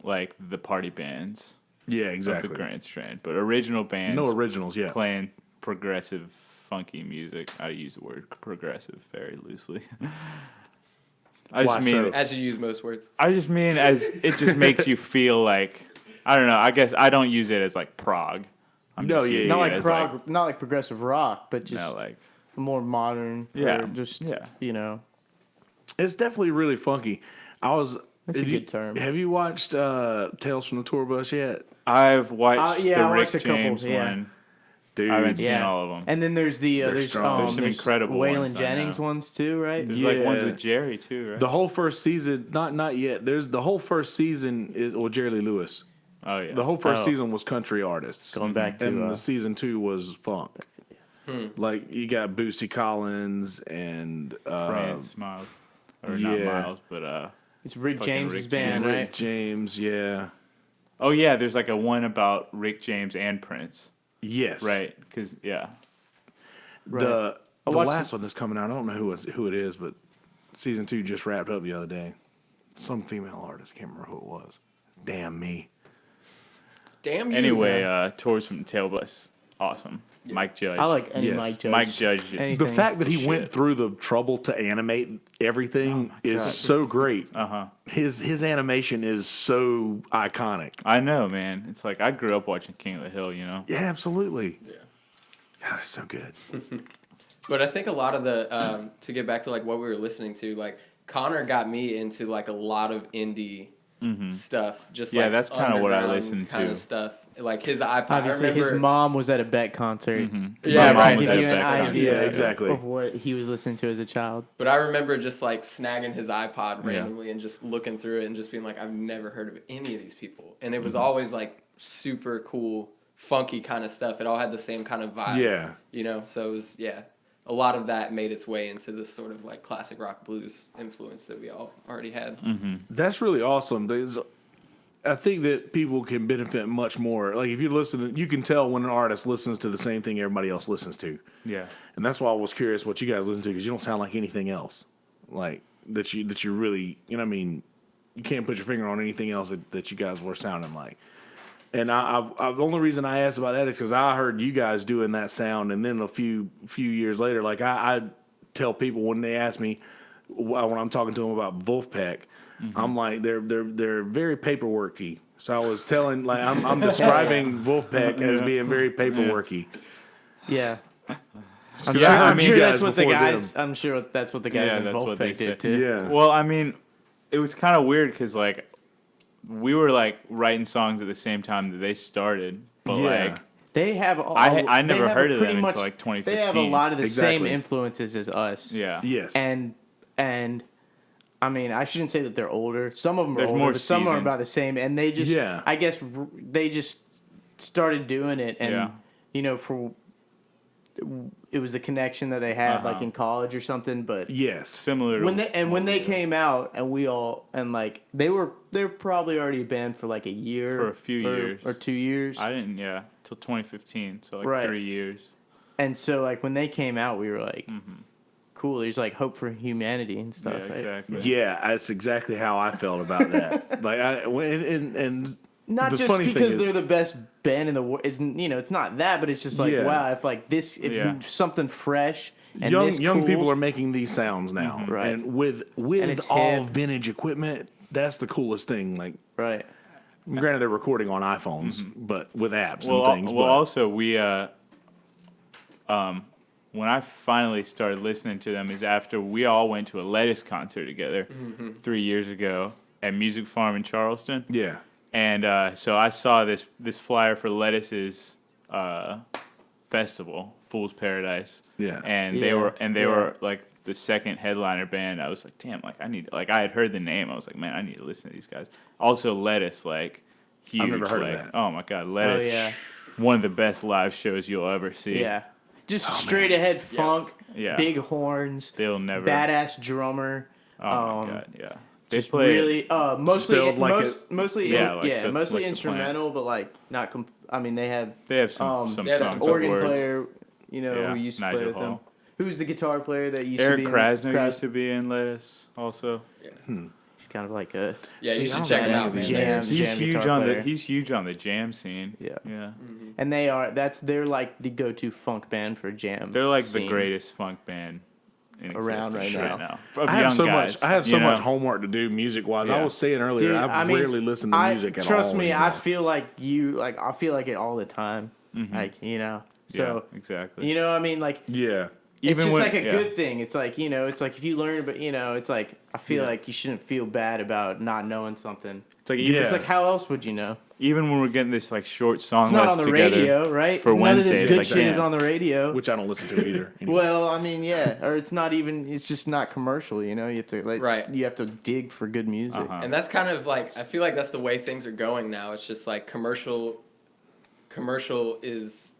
like the party bands. Yeah, Of exactly. the Grand Strand, but original bands. No originals, yeah. Playing progressive, funky music. I use the word progressive very loosely. I Why just mean, so? As you use most words. I just mean as it just makes you feel like, I don't know. I guess I don't use it as like prog. No, just yeah, using Not it like as, prog, not like progressive rock, but just like more modern. Yeah, Or just yeah. It's definitely really funky. That's a Did you- good term. Have you watched Tales from the Tour Bus yet? I've watched yeah, the I Rick watched a couple, James yeah. one. Dude, I haven't seen Yeah, all of them. And then there's the They're strong. There's some incredible Waylon ones, I Jennings know. ones too, right? There's like ones Yeah. with Jerry too, right? the whole first season, not yet. There's the whole first season is Jerry Lee Lewis. Oh yeah. The whole first Oh. season was country artists. Going back to and the season 2 was funk. Like you got Bootsy Collins and Prince, Miles, or yeah. not Miles, but it's Rick fucking James's Rick band, Rick right? James, yeah. oh yeah, there's like a one about Rick James and Prince, Yes. right? Because yeah, The I the watched last one that's coming out, I don't know who it is, but season 2 just wrapped up the other day. Some female artist, can't remember who it was. Damn me. Damn you. Anyway, Tours from the Tail Bus, awesome. Mike Judge. I like any Yes. Mike Judge. Mike Judge. Just, Anything. The fact that he Shit. went through the trouble to animate everything is so great. His animation is so iconic. I know, man. It's like I grew up watching King of the Hill. Yeah, absolutely. Yeah. God, it's so good. But I think a lot of the to get back to like what we were listening to, like Connor got me into like a lot of indie stuff. Just Yeah, like that's kinda what I underground listened kind to. of stuff. Like his iPod. Obviously, I remember, his mom was at a Beck concert. Yeah, My mom right. was Give at you a an Beck concert. idea Yeah, exactly. of what he was listening to as a child. But I remember just like snagging his iPod randomly and just looking through it and just being like, I've never heard of any of these people. And it was always like super cool, funky kind of stuff. It all had the same kind of vibe. Yeah. You know, so it was, a lot of that made its way into this sort of like classic rock blues influence that we all already had. That's really awesome. I think that people can benefit much more. Like if you listen, you can tell when an artist listens to the same thing everybody else listens to. Yeah. And that's why I was curious what you guys listen to because you don't sound like anything else. Like that you really, you know what I mean, you can't put your finger on anything else that you guys were sounding like. And the only reason I asked about that is because I heard you guys doing that sound, and then a few years later, like I tell people when they ask me when I'm talking to them about Wolfpack, I'm like they're very paperworky. So I was telling like I'm describing Wolfpack as being very paperworky. Yeah. I'm Yeah, I I'm mean, sure you that's guys what the before guys. them. I'm sure that's what the guys Yeah, in that's what they Wolfpack say. did too. Yeah. Well, I mean, it was kind of weird because like we were like writing songs at the same time that they started, but Yeah. like They have. I they never have heard of pretty them much, until like 2015. They have a lot of the same Exactly. influences as us. Yeah. Yes. And I mean, I shouldn't say that they're older. Some of them are There's older, more but some are seasoned. about the same. And they just, Yeah. I guess, they just started doing it, and Yeah. it was the connection that they had, like Uh-huh. in college or something. But Yes. Similar to when they came out, and they're probably already a band for like a year, For a few years. or 2 years. I didn't, till 2015, so like Right. 3 years. And so, like, when they came out, we were like, cool, there's like hope for humanity and stuff. Yeah, exactly. Yeah, that's exactly how I felt about that. Like and Not the just funny thing because is- they're the best band in the world. It's it's not that, but it's just like Yeah. wow, if Yeah. something fresh and young this young cool, people are making these sounds now, Right. and with it's all hip. vintage equipment, that's the coolest thing. Like, right. granted, they're recording on iPhones, but with apps Well, and things. well, but also we when I finally started listening to them is after we all went to a Lettuce concert together 3 years ago at Music Farm in Charleston. yeah, And so I saw this flyer for Lettuce's festival, Fool's Paradise. Yeah. And Yeah. they were like the second headliner band. I was like, damn, like I had heard the name. I was like, man, I need to listen to these guys. Also Lettuce, like huge. I've never heard of like, that. Oh my god, Lettuce. yeah. One of the best live shows you'll ever see. Yeah. Just straight ahead funk, Yeah. big horns, They'll never. badass drummer. Oh my god, yeah. They Just play really mostly spelled like mostly Yeah, like the- mostly like the instrumental, but like not. I mean, they have They have some they have songs some with organ words. player, you know, Yeah, who used to Nigel play with them. Hall. Who's the guitar player that used Eric to be Krasner used to be in Lettuce also. He's kind of like a Yeah, See, you I should don't check know him any out, of man. these jam. names. He's jam huge guitar on player. he's huge on the jam scene. Yeah. Yeah. And they're like the go-to funk band for jam. They're like scene. the greatest funk band in Around existence right right now. now. Of I have young so guys, much. I have you so know? much homework to do music wise. I Yeah. was saying earlier, Dude, I've I mean, rarely listened to music at all. Trust me, I anymore. feel like I feel like it all the time. Like, you know. So, yeah, exactly. you know, I mean, like, Yeah. it's Even just when- like a yeah. good thing. It's like, you know, it's like if you learn, but you know, it's like I feel Yeah. like you shouldn't feel bad about not knowing something. It's like Yeah. even, It's like how else would you know? even when we're getting this like short song It's not list on the together radio, right? for None Wednesday, of this it's good like, shit is damn. on the radio. Which I don't listen to either. Anyway. Well, I mean, yeah, or it's not even. It's just not commercial. You know, you have to like, Right. You have to dig for good music. Uh-huh. And that's kind of like I feel like that's the way things are going now. It's just like commercial is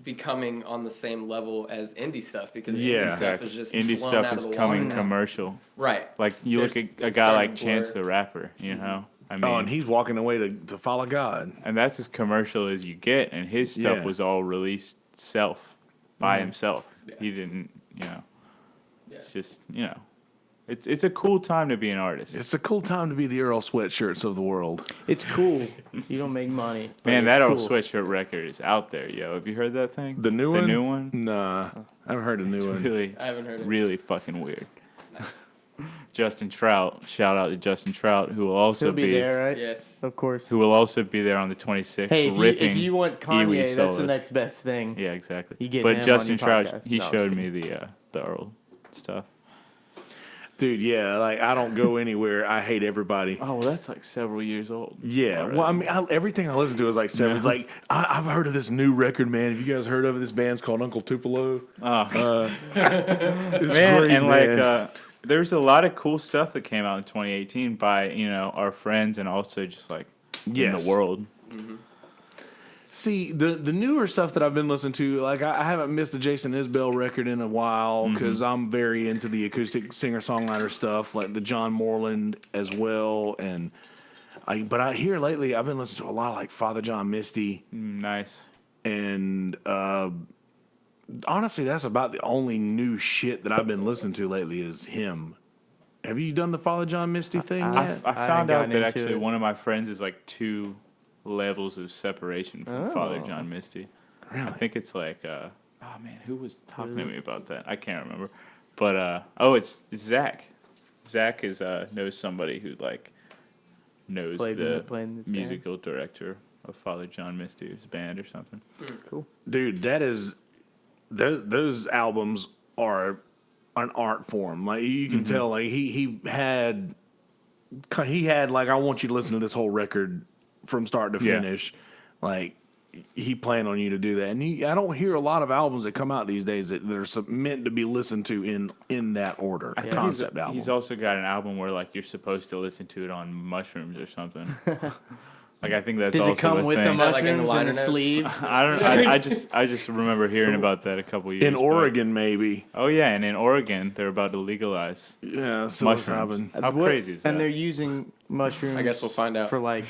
becoming on the same level as indie stuff because Yeah. indie stuff is just Indie blown stuff out is of the coming water now. commercial. Right. Like you look There's- at a it's guy starting like to Chance blur. the Rapper, you know. I mean, Oh, and he's walking away to follow God. and that's as commercial as you get. And his stuff Yeah. was all released by himself. Yeah. He didn't, you know. Yeah. It's just, you know, it's a cool time to be an artist. It's a cool time to be the Earl Sweatshirts of the world. It's cool. You don't make money. but Man, it's that old cool. sweatshirt record is out there, yo. Have you heard that thing? The new one? The new one? Nah, I haven't heard the new one. Really, I haven't heard it. really fucking weird. Justin Trout, shout out to Justin Trout, who will also He'll be there, right? Yes. Of course. who will also be there on the 26th. Hey, ripping if you want Iwi Kanye, that's solos. the next best thing. Yeah, exactly. You get him But on Justin your Trout, podcast. he No, I was showed kidding. me the Earl stuff. Dude, yeah, like I don't go anywhere. I hate everybody. Oh, well, that's like several years old. Yeah, already. well, I mean, everything I listen to is like seven. Yeah. Like I've heard of this new record, man. Have you guys heard of it? This band's called Uncle Tupelo. Oh, It's man, great, and man. like there's a lot of cool stuff that came out in 2018 by our friends and also just like in Yes. the world. See, the newer stuff that I've been listening to, like I haven't missed a Jason Isbell record in a while because I'm very into the acoustic singer-songwriter stuff, like the John Moreland as well. And but I hear lately I've been listening to a lot of like Father John Misty, Nice. and honestly, that's about the only new shit that I've been listening to lately is him. Have you done the Father John Misty thing I- yet? I haven't found out gotten that into actually it. one of my friends is like 2 levels of separation from Father John Misty. Really? I think it's like, oh man, who was talking to me about that? I can't remember. But it's Zach. Zach is knows somebody who like knows Played the in this band. musical director of Father John Misty's band or something. Cool. Dude, that is those albums are an art form. Like you can tell, like he had like I want you to listen to this whole record from start to Yeah. finish. Like he planned on you to do that, and I don't hear a lot of albums that come out these days that are meant to be listened to in that order. I think Concept album. He's also got an album where like you're supposed to listen to it on mushrooms or something. Like I think that's Does also it come a with thing. the that like in the mushrooms and liner the notes? sleeve? I don't. I just remember hearing about that a couple years in back. Oregon, maybe. Oh yeah, and in Oregon they're about to legalize Yeah, so mushrooms. How What- crazy is that? And they're using mushrooms. I guess we'll find out. For like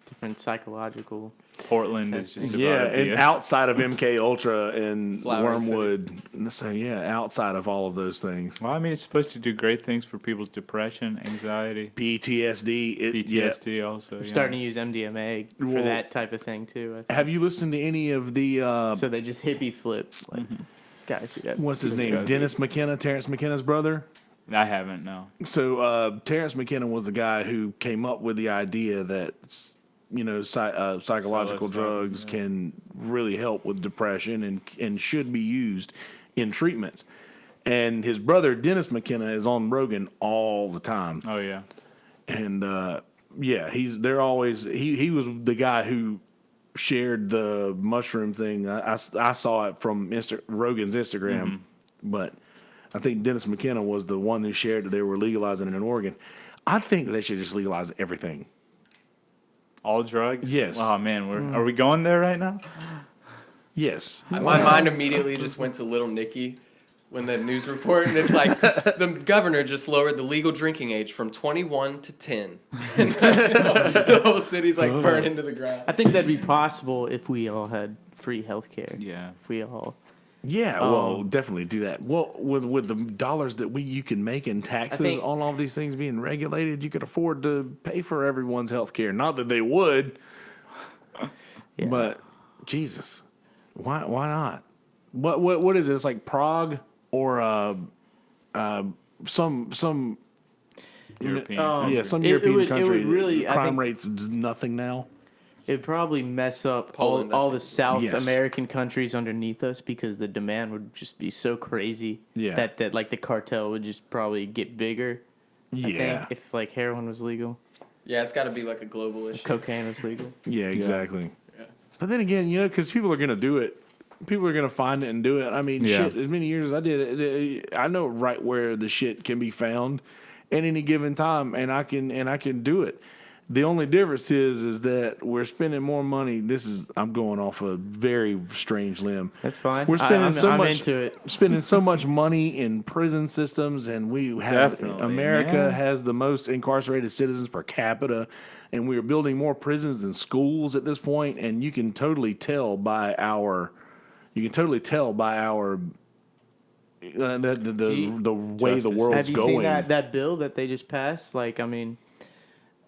different psychological. Portland is just about Yeah, to be and a- outside of MK Ultra and Flower City. Wormwood, so yeah, outside of all of those things, Well, I mean, it's supposed to do great things for people's depression, anxiety, PTSD. Yeah. PTSD also. We're you starting know. to use MDMA for Well, that type of thing too. I think. Have you listened to any of the So they just hippie flip. Like, guys who got what's his name? gotta be- Dennis McKenna, Terrence McKenna's brother. I haven't, no. So Terrence McKenna was the guy who came up with the idea that psychological Psilocybin, drugs yeah. can really help with depression and should be used in treatments. And his brother Dennis McKenna is on Rogan all the time. Oh yeah. And yeah, they're always he was the guy who shared the mushroom thing. I saw it from Rogan's Instagram, but I think Dennis McKenna was the one who shared that they were legalizing it in Oregon. I think they should just legalize everything. All drugs? Yes. Oh man, are we going there right now? Yes. My mind immediately just went to Little Nicky when the news report, and it's like the governor just lowered the legal drinking age from 21 to 10, and the whole city's like burning to the ground. I think that'd be possible if we all had free healthcare. Yeah. If we all. Yeah, well, definitely do that. Well, with the dollars that you can make in taxes on all these things being regulated, you could afford to pay for everyone's health care. Not that they would, but Jesus, why not? What is it? It's like Prague or some European. some It European would country. really, I crime think- rates is nothing now. It'd probably mess up Poland, I all the think. South Yes. American countries underneath us because the demand would just be so crazy that like the cartel would just probably get bigger. I think if like heroin was legal, Yeah, it's got to be like a global issue. cocaine was legal. Yeah, exactly. Yeah. But then again, because people are going to do it. People are going to find it and do it. I mean, shit, as many years as I did it, I know right where the shit can be found at any given time, and I can do it. The only difference is that we're spending more money. I'm going off a very strange limb. That's fine. We're spending I'm into it. spending so much money in prison systems, and we have Definitely, America man. has the most incarcerated citizens per capita, and we are building more prisons than schools at this point. And you can totally tell by our the way the world's Have you going. seen that bill that they just passed? Like, I mean,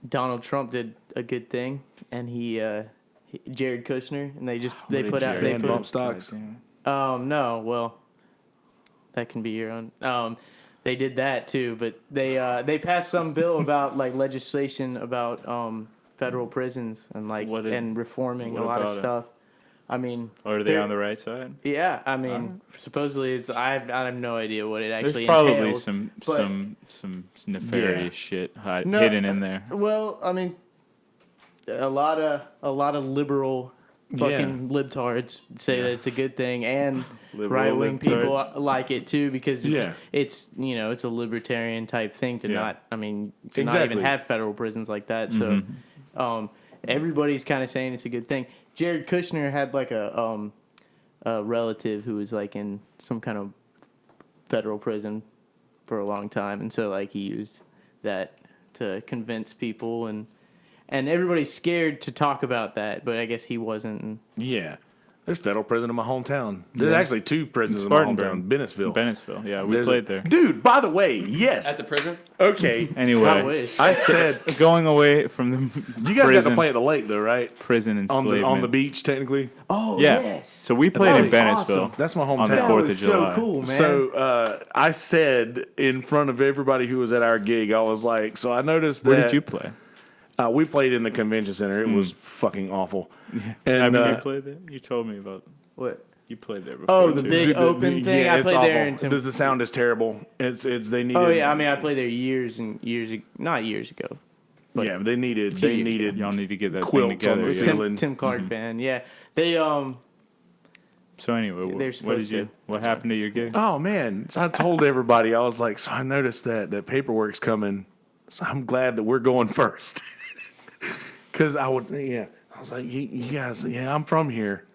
Donald Trump did a good thing, and Jared Kushner, and they put out Ban bump stocks. no, well, that can be your own. They did that too, but they passed some bill about like legislation about federal prisons and like and reforming a lot of stuff. I mean, Or are they on the right side? yeah, I mean, supposedly it's I have no idea what it actually There's probably entails, some but- some nefarious shit No, hidden in there. Well, I mean, a lot of liberal fucking libtards say that it's a good thing, and Liberal right wing people libtards. like it too because it's Yeah. it's it's a libertarian type thing to Yeah. not. I mean, to not Exactly. even have federal prisons like that. So, everybody's kind of saying it's a good thing. Jared Kushner had like a relative who was like in some kind of federal prison for a long time, and so like he used that to convince people, and everybody's scared to talk about that, but I guess he wasn't. And Yeah. There's federal prison in my hometown. There's actually two prisons in my Spartanburg. hometown. Bennettsville. Bennettsville. Yeah, we There's played there. Dude, by the way, yes. At the prison? Okay. I Anyway, wish. I said going away from the you guys prison, got to play at the lake though, right? prison On enslavement. the beach, technically. Oh Yeah. yes. So we played That in was Bennettsville awesome. That's my hometown. on the That 4th was of July. so cool, man. So I said in front of everybody who was at our gig, I was like, so I noticed that Where did you play? we played in the convention center. It was fucking awful. And Have you played there? You told me about. What? You played there before. Oh, the too. big open thing. yeah, I it's played there awful. in The sound is terrible. It's they needed. Oh yeah, I mean I played there years and years, not years ago. But yeah, they needed years ago. Y'all need to get that thing Quilts on together. the yeah. ceiling. Tim Clark band. Yeah, they So anyway, They're what supposed did you? to. What happened to your gig? Oh man! So I told everybody, I was like, so I noticed that paperwork's coming. So I'm glad that we're going first. Because I was like, you guys, I'm from here,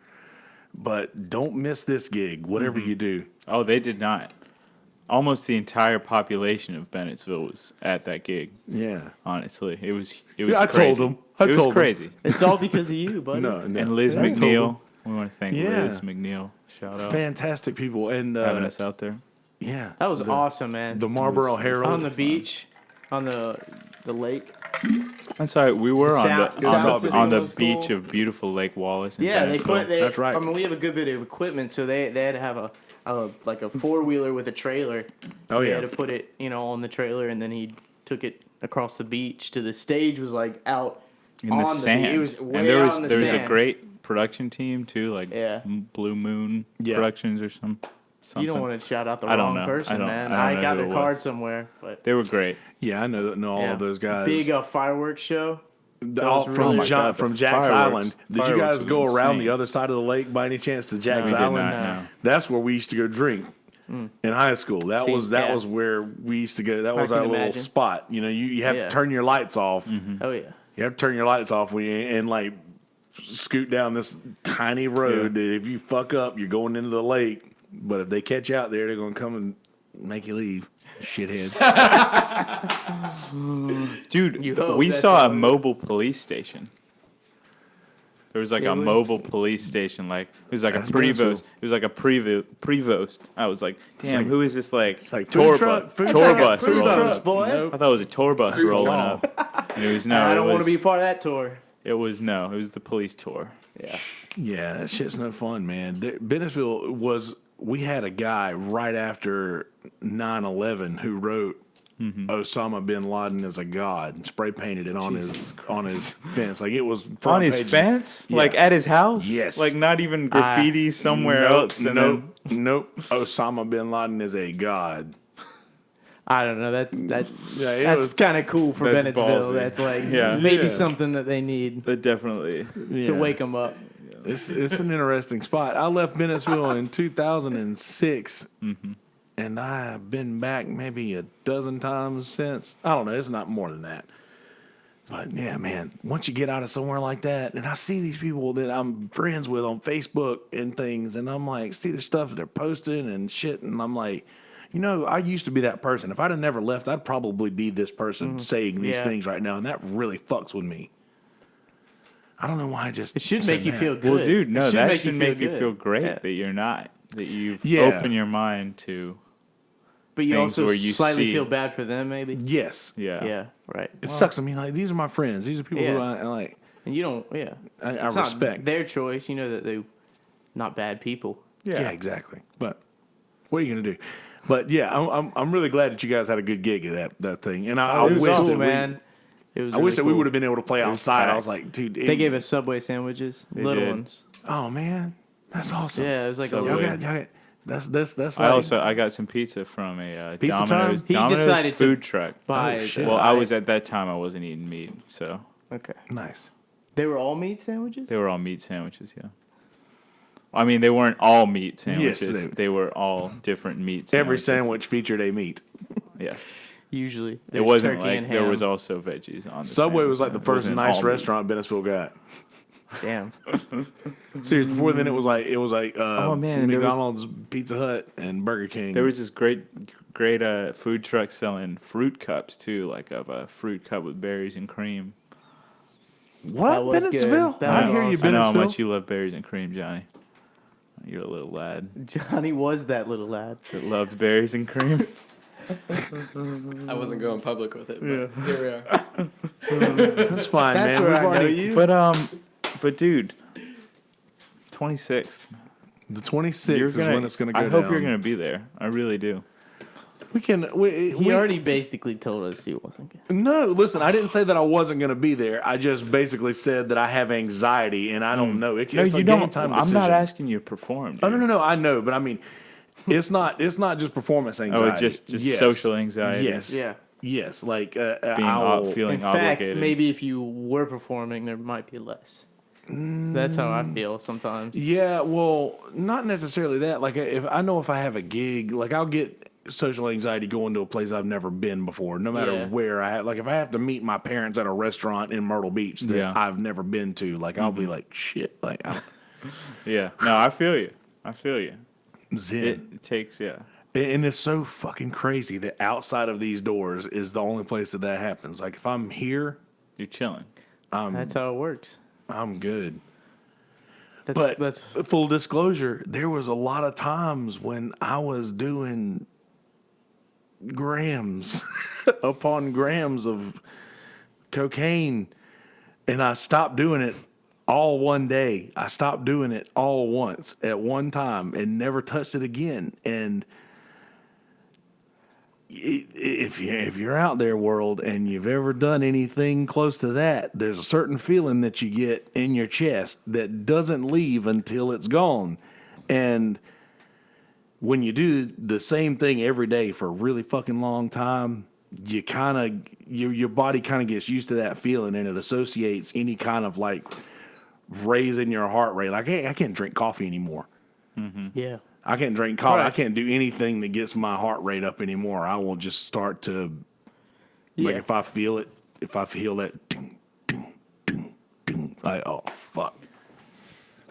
but don't miss this gig, whatever you do. Oh, they did not. Almost the entire population of Bennettsville was at that gig. Yeah. Honestly, it was. Yeah, I told crazy. them. I It was told them. crazy. it's all because of you, buddy. No, And Liz I told them. McNeil. We want to thank Yeah. Liz McNeil. Shout out. Fantastic people. And Having us out there. yeah. That was awesome, man. The Marlboro Herald. on the beach, on the lake. I'm sorry, we were The on sound- the sound on the, system on the was beach cool. of beautiful Lake Wallace. In Yeah, they Bennettsville. put. That's right. I mean, we have a good bit of equipment, so they had to have a 4-wheeler with a trailer. Oh, They yeah. had to put it, on the trailer, and then he took it across the beach to the stage. Was like out in on the beach. sand. It was way and there out was on the there was a sand. great production team too, like Yeah. Blue Moon Yeah. Productions or something. You don't want to shout out the I don't wrong know. person, I don't- man. I don't know got who their it card was. somewhere, but They were great. Yeah, I know all yeah. of those guys. Big fireworks show. All was from really- Oh my God, from the Jack's fireworks. Island. Did you Fireworks guys was go around the insane. other side of the lake by any chance to Jack's We did Island? not, no. That's where we used to go drink in high school. That See, was yeah. where we used to go. That was can our little imagine. spot. You have Yeah. to turn your lights off. Oh yeah. You have to turn your lights off and like scoot down this tiny road that if you fuck up, you're going into the lake. But if they catch you out there, they're gonna come and make you leave, shitheads. Dude, You hope we that's saw all a it is. mobile police station. There was like Did a we? mobile police station, like it was like That's a prevost. beautiful. It was like a prevost. I was like, damn, like- who is this? Like, It's like tour food truck, bus, food tour truck, bus food rolling truck. up. boy. Nope. I thought it was a tour bus Streets rolling long. up. And it was I it don't want to was- be part of that tour. It was the police tour. Yeah. Yeah, that shit's no fun, man. Bennettsville was. We had a guy right after 9/11 who wrote Osama bin Laden as a god and spray painted it on his fence. Like it was On front his page. fence, Yeah. like at his house. Yes. like not even graffiti somewhere Nope, else. And nope, nope. Osama bin Laden is a god. I don't know. That's Yeah, it that's was- kind of cool for that's Bennettsville. ballsy. That's like Yeah. maybe Yeah. something that they need then definitely. Yeah. to wake them up. It's an interesting spot. I left Bennettsville in 2006, and I've been back maybe a dozen times since. I don't know. It's not more than that. But yeah, man, once you get out of somewhere like that, and I see these people that I'm friends with on Facebook and things, and I'm like, see the stuff that they're posting and shit, and I'm like, you know, I used to be that person. If I'd have never left, I'd probably be this person saying these Yeah. things right now, and that really fucks with me. I don't know why I just It should said make you that. feel good. Well, dude, no, It that should make you good. feel great Yeah. that you're not. That you've Yeah. opened your mind to. But you things also where you slightly see- feel bad for them, maybe. Yes. Yeah. Yeah, right. It sucks. I mean, like, these are my friends. These are people who Yeah. I like. And you don't. Yeah, I it's respect. not their choice. You know that they're not bad people. Yeah. Exactly. But what are you gonna do? But yeah, I'm really glad that you guys had a good gig at that thing. And I It was wish cool, that man. It was. I wish really that we cool. would have been able to play was outside. I was packed. like, dude, They gave us Subway sandwiches, little did. ones. Oh man, that's awesome. Yeah, it was like Subway. Y'all a. got that's I like, I got some pizza from a Pizza Domino's, time? He Domino's decided to food truck. buy. Oh, shit. Well, I was at that time. I wasn't eating meat, so Okay. nice. They were all meat sandwiches. they were all meat sandwiches. Yeah. I mean, they weren't all meat sandwiches. Yes, they were all different meat. Sandwiches. Every sandwich featured a meat. Yes. Usually, It There's wasn't turkey like and there ham. was also veggies on the Subway was sandwich. like the It first wasn't nice all meat. restaurant Bennettsville got. Damn. Seriously, before then it was like Oh, man, there was- McDonald's, Pizza Hut, and Burger King. There was this great food truck selling fruit cups too, like of a fruit cup with berries and cream. what That was good. Bennettsville? That I was hear you, awesome. I know how Bennettsville. much you love berries and cream, Johnny. You're a little lad Johnny was that little lad. that loved berries and cream. I wasn't going public with it, but here we are. That's fine, That's man. where We've I know already you. But dude, 26th. the 26th is when it's going to go I hope down. you're gonna be there. I really do. We can. He already basically told us he wasn't good. No, listen. I didn't say that I wasn't going to be there. I just basically said that I have anxiety and I don't know. No, It's you a don't. game time I'm decision. not asking you to perform. Oh dude. no. I know, but I mean, it's not just performance anxiety. Oh, just Yes. social anxiety. Yes. Yeah. Yes. Like Being I'll- feeling In fact, obligated. maybe if you were performing, there might be less. That's how I feel sometimes. Yeah, well, not necessarily that. Like, if I know if I have a gig, like I'll get social anxiety going to a place I've never been before, no matter Yeah. where I have. Like, if I have to meet my parents at a restaurant in Myrtle Beach that Yeah. I've never been to, like I'll be like, shit, like Yeah. No, I feel you. I feel you. zen. It takes And it's so fucking crazy that outside of these doors is the only place that happens. Like, if I'm here, You're chilling. That's how it works. I'm good. That's, But that's full disclosure, there was a lot of times when I was doing grams upon grams of cocaine, and I stopped doing it all one day. I stopped doing it all once at one time and never touched it again. And if you're out there, world, and you've ever done anything close to that, there's a certain feeling that you get in your chest that doesn't leave until it's gone. And when you do the same thing every day for a really fucking long time, you kind of your body kind of gets used to that feeling, and it associates any kind of like raising your heart rate. Like, hey, I can't drink coffee anymore. yeah. I can't drink coffee. Right. I can't do anything that gets my heart rate up anymore. I will just start to, like, Yeah. if I feel it, if I feel that, ding, ding, ding, ding, like, oh, fuck.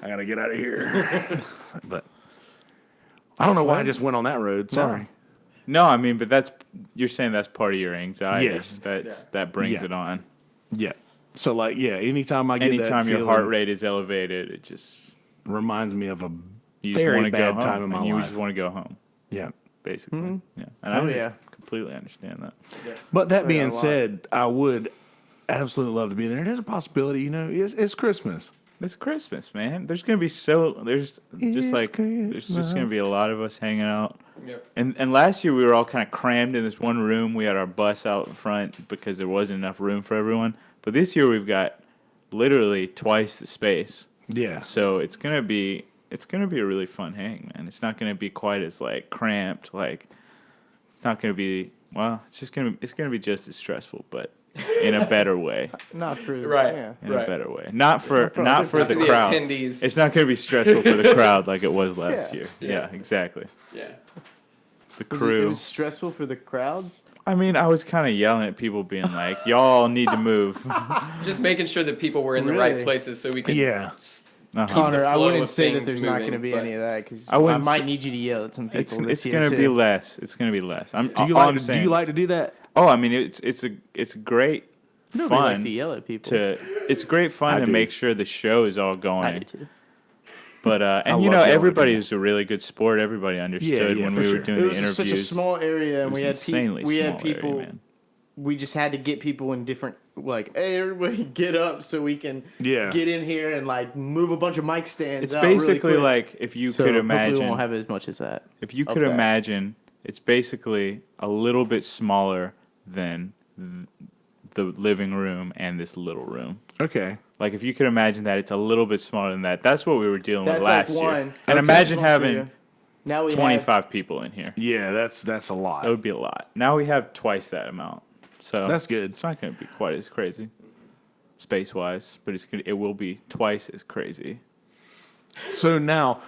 I got to get out of here. But I don't know why I just went on that road. Sorry. No, I mean, but you're saying that's part of your anxiety. Yes. That brings Yeah. it on. Yeah. So like, anytime I get that Anytime your feeling, heart rate is elevated, it just reminds me of a you just very want to go bad time home, in my and you life. just want to go home, Yeah. basically. Yeah, and Oh, I yeah. completely understand that. But that a being lot. said, I would absolutely love to be there. And there's a possibility, it's Christmas. It's Christmas, man. There's just gonna be a lot of us hanging out. Yep. And last year we were all kind of crammed in this one room. We had our bus out in front because there wasn't enough room for everyone. But this year we've got literally twice the space. Yeah. So it's gonna be a really fun hang, man. It's not gonna be quite as like cramped. Like it's not gonna be it's gonna be just as stressful, but in a better way. Not for Right. Yeah. In a better way. Not for the the crowd. attendees. It's not going to be stressful for the crowd like it was last Yeah. year. Yeah. Yeah, exactly. Yeah. The It crew. was stressful for the crowd. I mean, I was kind of yelling at people, being like, "Y'all need to move." Just making sure that people were in the right Really? places so we could. Yeah. Uh-huh. Connor, I flow wouldn't of say that things there's not moving, going to be but- any of that because I I wouldn't might s- need you to yell at some people. It's this year, going to too. be less. It's going to be less. Do All you I'm like saying. do you like to do that? Oh, I mean, it's great Nobody likes to fun yell at people. it's great fun I to do. make sure the show is all I do going. too. But and love yelling at everybody people. was a really good sport. Everybody understood yeah, when for we sure. were doing It the was just interviews. such a small area, It and was we had insanely we had small area, people. man. We just had to get people in different. Like, hey, everybody, get up so we can Yeah. get in here and like move a bunch of mic stands. It's out really basically quick. like if you So could hopefully we imagine. won't have as much as that. If you of could that. imagine, it's basically a little bit smaller than the living room and this little room. Okay. Like if you could imagine that, it's a little bit smaller than that. That's what we were dealing That's with like last year. one. And Okay. imagine Small having studio. Now we have 25 people in here. Yeah, that's a lot. That would be a lot. Now we have twice that amount. So That's good. It's not going to be quite as crazy, space wise, but it will be twice as crazy. So now,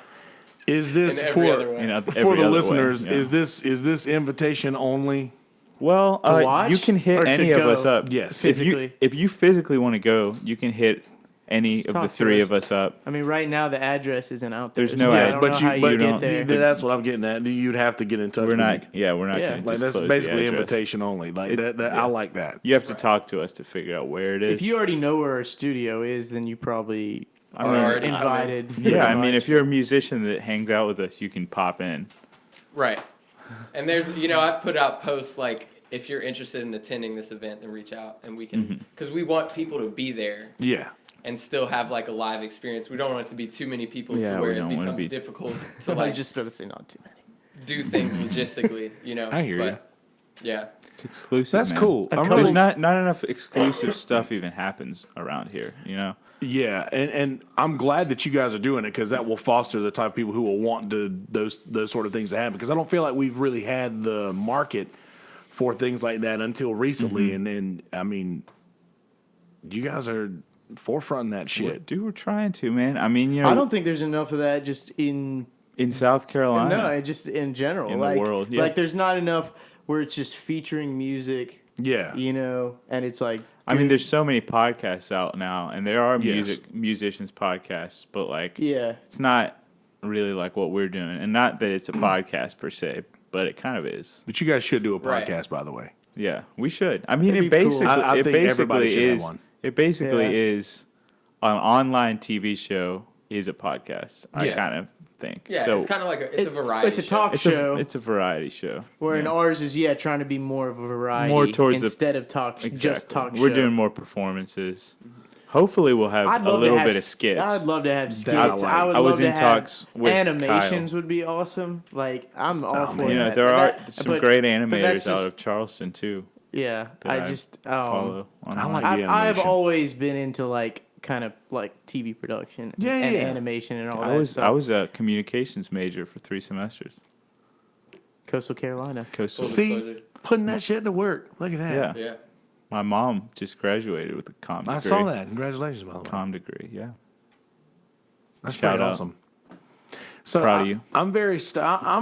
is this In every other for way. In for every the other way, listeners? yeah. Is this invitation only? Well, watch you can or hit to any of go? us up. Yes. Physically. If you physically want to go, you can hit any Just of the talk to three us. of us up. I mean, right now the address isn't out there. There's no so I address, don't but know you how you but get there. that's what I'm getting at. You'd have to get in touch. We're with not. me. Yeah, we're not Yeah. going to Like that's disclose basically the address. invitation only. Like that. yeah. I like that. You have to talk to us to figure out where it is. If you already know where our studio is, then you probably I are mean, already invited. yeah, I pretty mean, much. if you're a musician that hangs out with us, you can pop in. Right. And there's, I've put out posts like, if you're interested in attending this event, then reach out and we can, because we want people to be there Yeah. and still have like a live experience. We don't want it to be too many people Yeah, to we where it don't wanna becomes be- difficult I to like was just about to say not too many. do things logistically, I hear you. Yeah. It's exclusive. That's man. cool. I'm There's really- not enough exclusive stuff even happens around here. You know. Yeah, and I'm glad that you guys are doing it because that will foster the type of people who will want those sort of things to happen. Because I don't feel like we've really had the market for things like that until recently. And I mean, you guys are forefronting that shit. Dude, we're trying to, man. I mean, I don't think there's enough of that just in in South Carolina. no, just in general. In the like, world, yeah. Like there's not enough where it's just featuring music, Yeah, and it's like I mean, there's so many podcasts out now, and there are Yes. musicians podcasts, but like, yeah. it's not really like what we're doing, and not that it's a podcast per se, but it kind of is. but you guys should do a Right. podcast, by the way. Yeah, we should. I mean, That'd it be cool. basically, I it think everybody basically should have is. one. It basically Yeah. is an online TV show is a podcast. I Yeah. kind of think. Yeah. So it's kind of like it's a variety It's a show. talk it's show. it's a variety show. where in Yeah. ours is trying to be more of a variety, More towards the- instead of talk just Exactly. talk. We're show. doing more performances. Hopefully, we'll have I'd a love little to have bit of skits. I'd love to have skits. I like. I would I was love to in have talks with animations. Kyle. Would be awesome. Like I'm all for man. You know, that. there But are that- some but- great but animators that's out just- of Charleston too. Yeah, that I I just Follow. I online. like the I've animation. always been into like kind of like TV production Yeah, and yeah. animation and all I that was stuff. I was a communications major for 3 semesters. Coastal Carolina. Coastal. Full See, disclosure. putting that shit to work. Look at that. Yeah. Yeah. My mom just graduated with a comm degree. I saw that. Congratulations, by the way. Comm degree, yeah. That's Shout pretty out. awesome. So Proud of you. I'm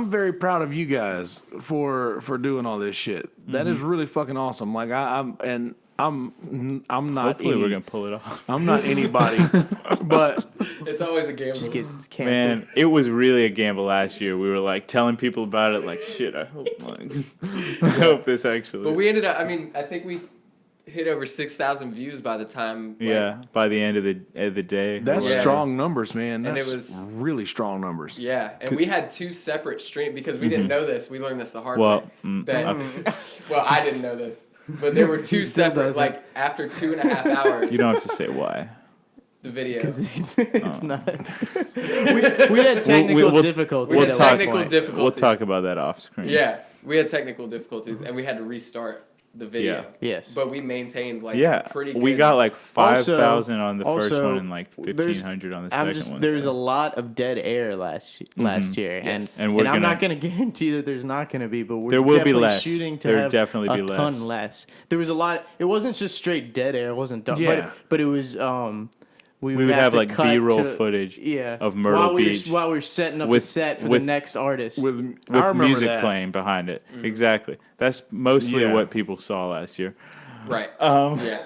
very proud of you guys for doing all this shit. That is really fucking awesome. Like I'm and I'm not. Hopefully, we're gonna pull it off. I'm not anybody, but It's always a gamble. Just get canceled. Man, it was really a gamble last year. We were like telling people about it, like, shit. I hope, I hope this actually. But we ended up. I mean, I think we hit over 6,000 views by the time. By the end of the day. that's Yeah. strong numbers, man. And it That's was- really strong numbers. Yeah, and we had 2 separate streams because we didn't know this. We learned this the hard way. Well, That, well, I didn't know this, but there were 2 still separate. doesn't. Like after 2.5 hours, you don't have to say why. the video. It's not. We had technical we'll- difficulties. We had at one technical point. difficulties. We'll talk about that off screen. Yeah, we had technical difficulties, and we had to restart the video. Yeah. Yes. But we maintained like Yeah, pretty good. we got like Also- 5,000 on the first also, one and like 1,500 on the second one. There's so. a lot of dead air last year, Yes. and And I'm not going to guarantee that there's not going to be, but we're There will be definitely less. shooting to There have definitely a be less. ton less. There was a lot. It wasn't just straight dead air. It wasn't dark. Yeah. But it was. We would have to like cut B-roll to- footage Yeah. of Myrtle while Beach while we were setting up with- the set for with- the next artist. With I with remember music that. playing behind it. Exactly. That's mostly Yeah. what people saw last year. right. Yeah,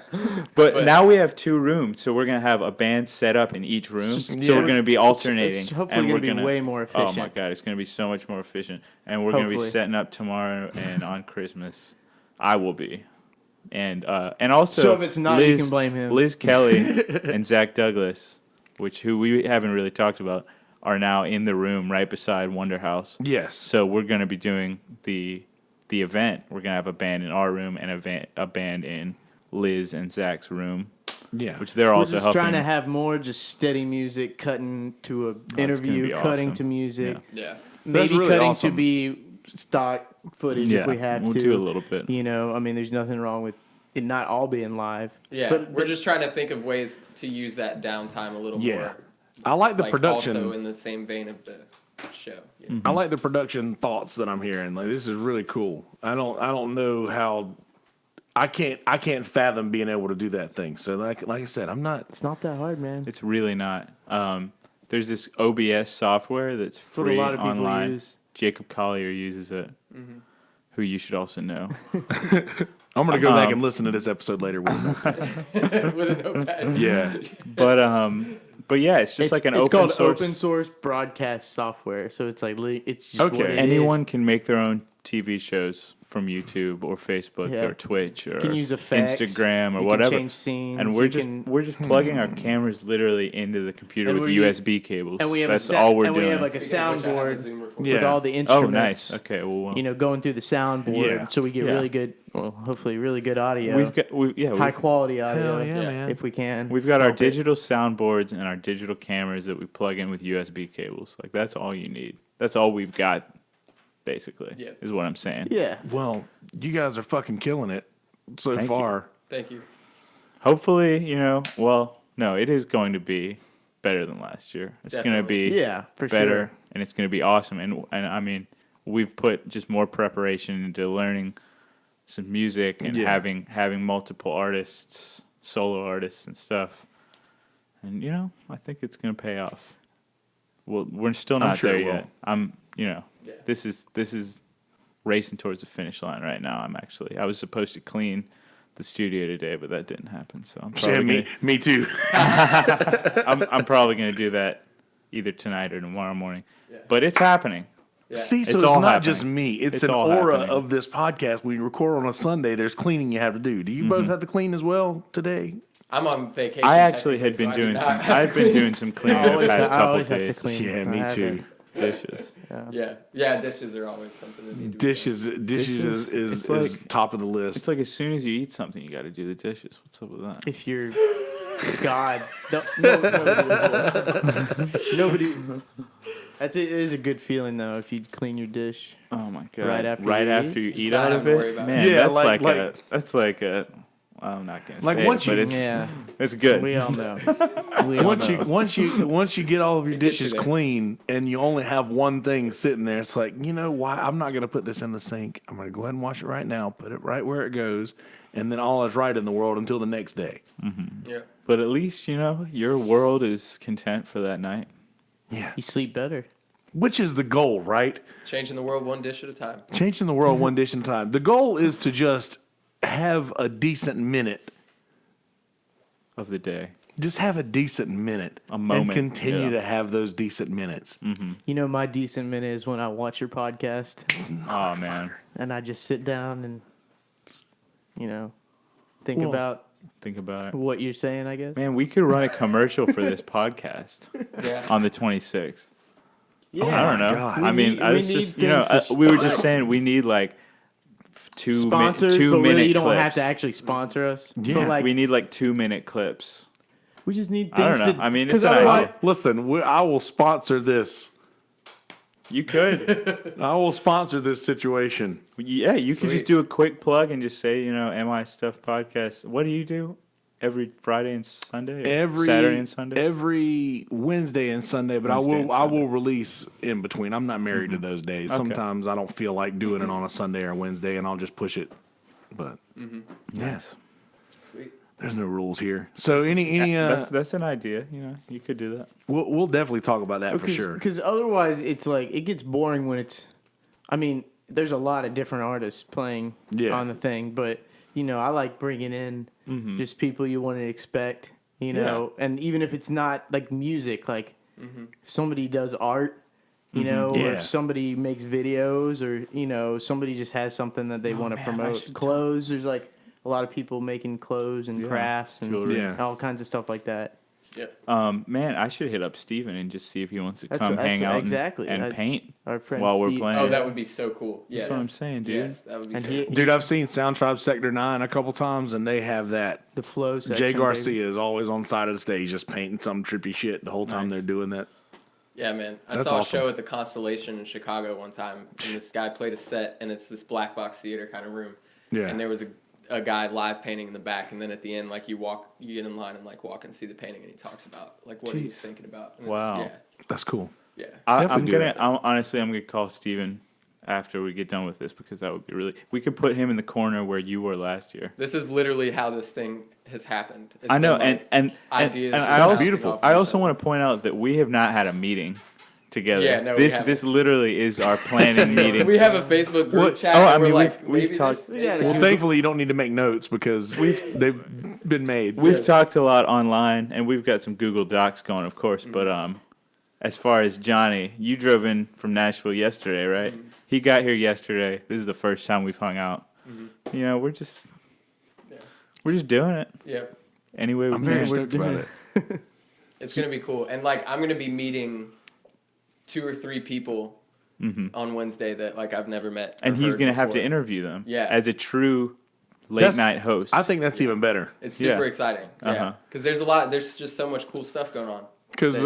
But now we have 2 rooms, so we're gonna have a band set up in each room. So yeah. we're gonna be alternating. It's hopefully and gonna we're be way more Oh my efficient. god, it's gonna be so much more efficient. And we're gonna be Hopefully. setting up tomorrow and on Christmas. I will be. And also So if it's not, you can blame him. Liz Kelly and Zach Douglas, who we haven't really talked about, are now in the room right beside Wonder House. Yes. So we're gonna be doing the event. We're gonna have a band in our room and a band in Liz and Zach's room, Yeah. which they're We're also just helping. trying to have more just steady music, cutting to a gonna interview, be cutting awesome. to music, yeah. maybe really cutting awesome. to be stock footage Yeah, if we have we'll to. do a little bit. You know, I mean, there's nothing wrong with it not all being live. Yeah, but we're just trying to think of ways to use that downtime a little Yeah. more. I like the Like production. also in the same vein of the show. Yeah. Mm-hmm. I like the production thoughts that I'm hearing. Like this is really cool. I don't know how I can't fathom being able to do that thing. So like I said, I'm not. it's not that hard, man. It's really not. There's this OBS software that's That's what a free lot of people online. use. Jacob Collier uses it, who you should also know. I'm gonna go back and listen to this episode later. With With a notepad. yeah. But yeah, it's just like an it's open called source. open source broadcast software. So it's like it's just Okay. what it Anyone is. can make their own TV shows from YouTube or Facebook Yeah. or Twitch or You can use effects, Instagram or you whatever. Can change scenes, and you can- we're just plugging our cameras literally into the computer And with we're USB cables. and we have That's a all we're and doing. we have like a Speaking of which, I have a soundboard Zoom recording. Yeah. with all the Oh, instruments. nice. Okay, well, You know, going through the soundboard, Yeah. so we get Yeah. really good. Well, hopefully, really good audio. high quality audio. Hell yeah, Yeah. man. If we can. we've got our help it. digital soundboards and our digital cameras that we plug in with USB cables. Like that's all you need. That's all we've got, basically. Yeah. Is what I'm saying. Yeah. Well, you guys are fucking killing it so Thank you. far. Thank you. Hopefully, well, no, it is going to be better than last year. It's going to Definitely. be Yeah, for better, sure. and it's going to be awesome. And I mean, we've put just more preparation into learning some music and Yeah. having multiple artists, solo artists and stuff. And I think it's going to pay off. Well, we're still not sure there it will. yet. Yeah. This is racing towards the finish line right now. I was supposed to clean the studio today, but that didn't happen. So I'm probably Yeah, me too. I'm probably going to do that either tonight or tomorrow morning. Yeah. But it's happening. Yeah. See, so It's it's, all not happening. just me. It's an all aura happening. of this podcast. We record on a Sunday. There's cleaning you have to do. Do you both have to clean as well today? I'm on vacation. I actually had technically, been so I do doing not some. have to I've been clean. doing some cleaning I the always, past I couple always have to days. clean. Yeah, I me haven't. too. Dishes. Yeah, dishes are always something that need to be Dishes is It's is like- top of the list. It's like as soon as you eat something, you got to do the dishes. What's up with that? If you're God, nobody. It is a good feeling though if you clean your dish. Oh my god! Right after you you eat? eat Just out not of have to worry it, about man. it. Yeah, that's like a. Well, I'm not gonna Like say once it, but you- it's Yeah, it's good. we all know. We all Once know. you get all of your dishes today. clean and you only have one thing sitting there, it's like, you know why? I'm not gonna put this in the sink. I'm gonna go ahead and wash it right now, put it right where it goes, and then all is right in the world until the next day. Yeah. But at least your world is content for that night. Yeah. You sleep better. Which is the goal, right? Changing the world one dish at a time. Changing the world one dish at a time. The goal is to just have a decent minute. Of the day. Just have a decent minute. A moment, And continue yeah. to have those decent minutes. You know, my decent minute is when I watch your podcast Oh, man. and I just sit down and, think Well, about Think about it. what you're saying, I guess. Man, we could run a commercial for this podcast Yeah. on the 26th. Yeah. I don't know. God. I mean, We I was need just, things to we were just saying we need like Sponsors, but 2 minute really you don't clips. have to actually sponsor us. Yeah. But like, We need like 2-minute clips. we just need I things don't know. to. I mean, it's because an otherwise, idea. Listen, I will sponsor this. You could. I will sponsor this situation. Yeah, you could just Sweet. do a quick plug and just say, MI Stuff Podcast. What do you do every Friday and Sunday? Or Every Saturday and Sunday? every Wednesday and Sunday, but Wednesday I and will Sunday. release in between. I'm not married to those days. Okay. Sometimes I don't feel like doing it on a Sunday or Wednesday, and I'll just push it. But yes, Sweet. there's no rules here. So any That's an idea. You could do that. we'll definitely talk about that for sure. Because otherwise, it's like it gets boring when it's. I mean, there's a lot of different artists playing Yeah. on the thing, but I like bringing in just people you wouldn't expect. And even if it's not like music, like if somebody does art. Or Yeah. if somebody makes videos, or somebody just has something that they want to man, I promote. should Clothes, there's like a lot of people making clothes and crafts and Jewelry. Yeah. all kinds of stuff like that. Yep. Man, I should hit up Steven and just see if he wants to That's- come that's hang out exactly. and That's paint our friend while we're Steve. playing. Oh, that would be so cool. Yes. That's what I'm saying, dude. Yes, that would be And so he, cool. Dude, I've seen Sound Tribe Sector 9 a couple times, and they have that. the flow section. Jay baby. Garcia is always on the side of the stage just painting some trippy shit the whole time Nice. they're doing that. Yeah, man. I That's saw awesome. a show at the Constellation in Chicago one time, and this guy played a set, and it's this black box theater kind of room. Yeah. And there was a guy live painting in the back, and then at the end, like you get in line and like walk and see the painting, and he talks about like what he was thinking about. And Wow. It's, That's cool. yeah. I'm Definitely do gonna. that. Honestly, I'm gonna call Steven after we get done with this because that would be really. We could put him in the corner where you were last year. This is literally how this thing has happened. It's I know, been, like, and ideas. and just I also, bouncing beautiful. off I each also other. want to point out that we have not had a meeting together. Yeah, no, we this haven't. this literally is our planning meeting. We have a Facebook group What- chat. oh, and I we're mean, like, we've maybe talked- this- Yeah, Well, Yeah. thankfully, you don't need to make notes because they've been made. We've talked a lot online, and we've got some Google Docs going, of course. Mm-hmm. But as far as Johnny, you drove in from Nashville yesterday, right? Mm-hmm. He got here yesterday. This is the first time we've hung out. Mm-hmm. We're just doing it Yep. any way we I'm very can. stoked about it. It's gonna be cool, and like I'm gonna be meeting 2 or 3 people on Wednesday that like I've never met. or And he's heard gonna have to before. interview them. Yeah. As a true late That's- night host. I think that's even better. It's super Yeah. exciting. Yeah, Uh-huh. because there's just so much cool stuff going on. Because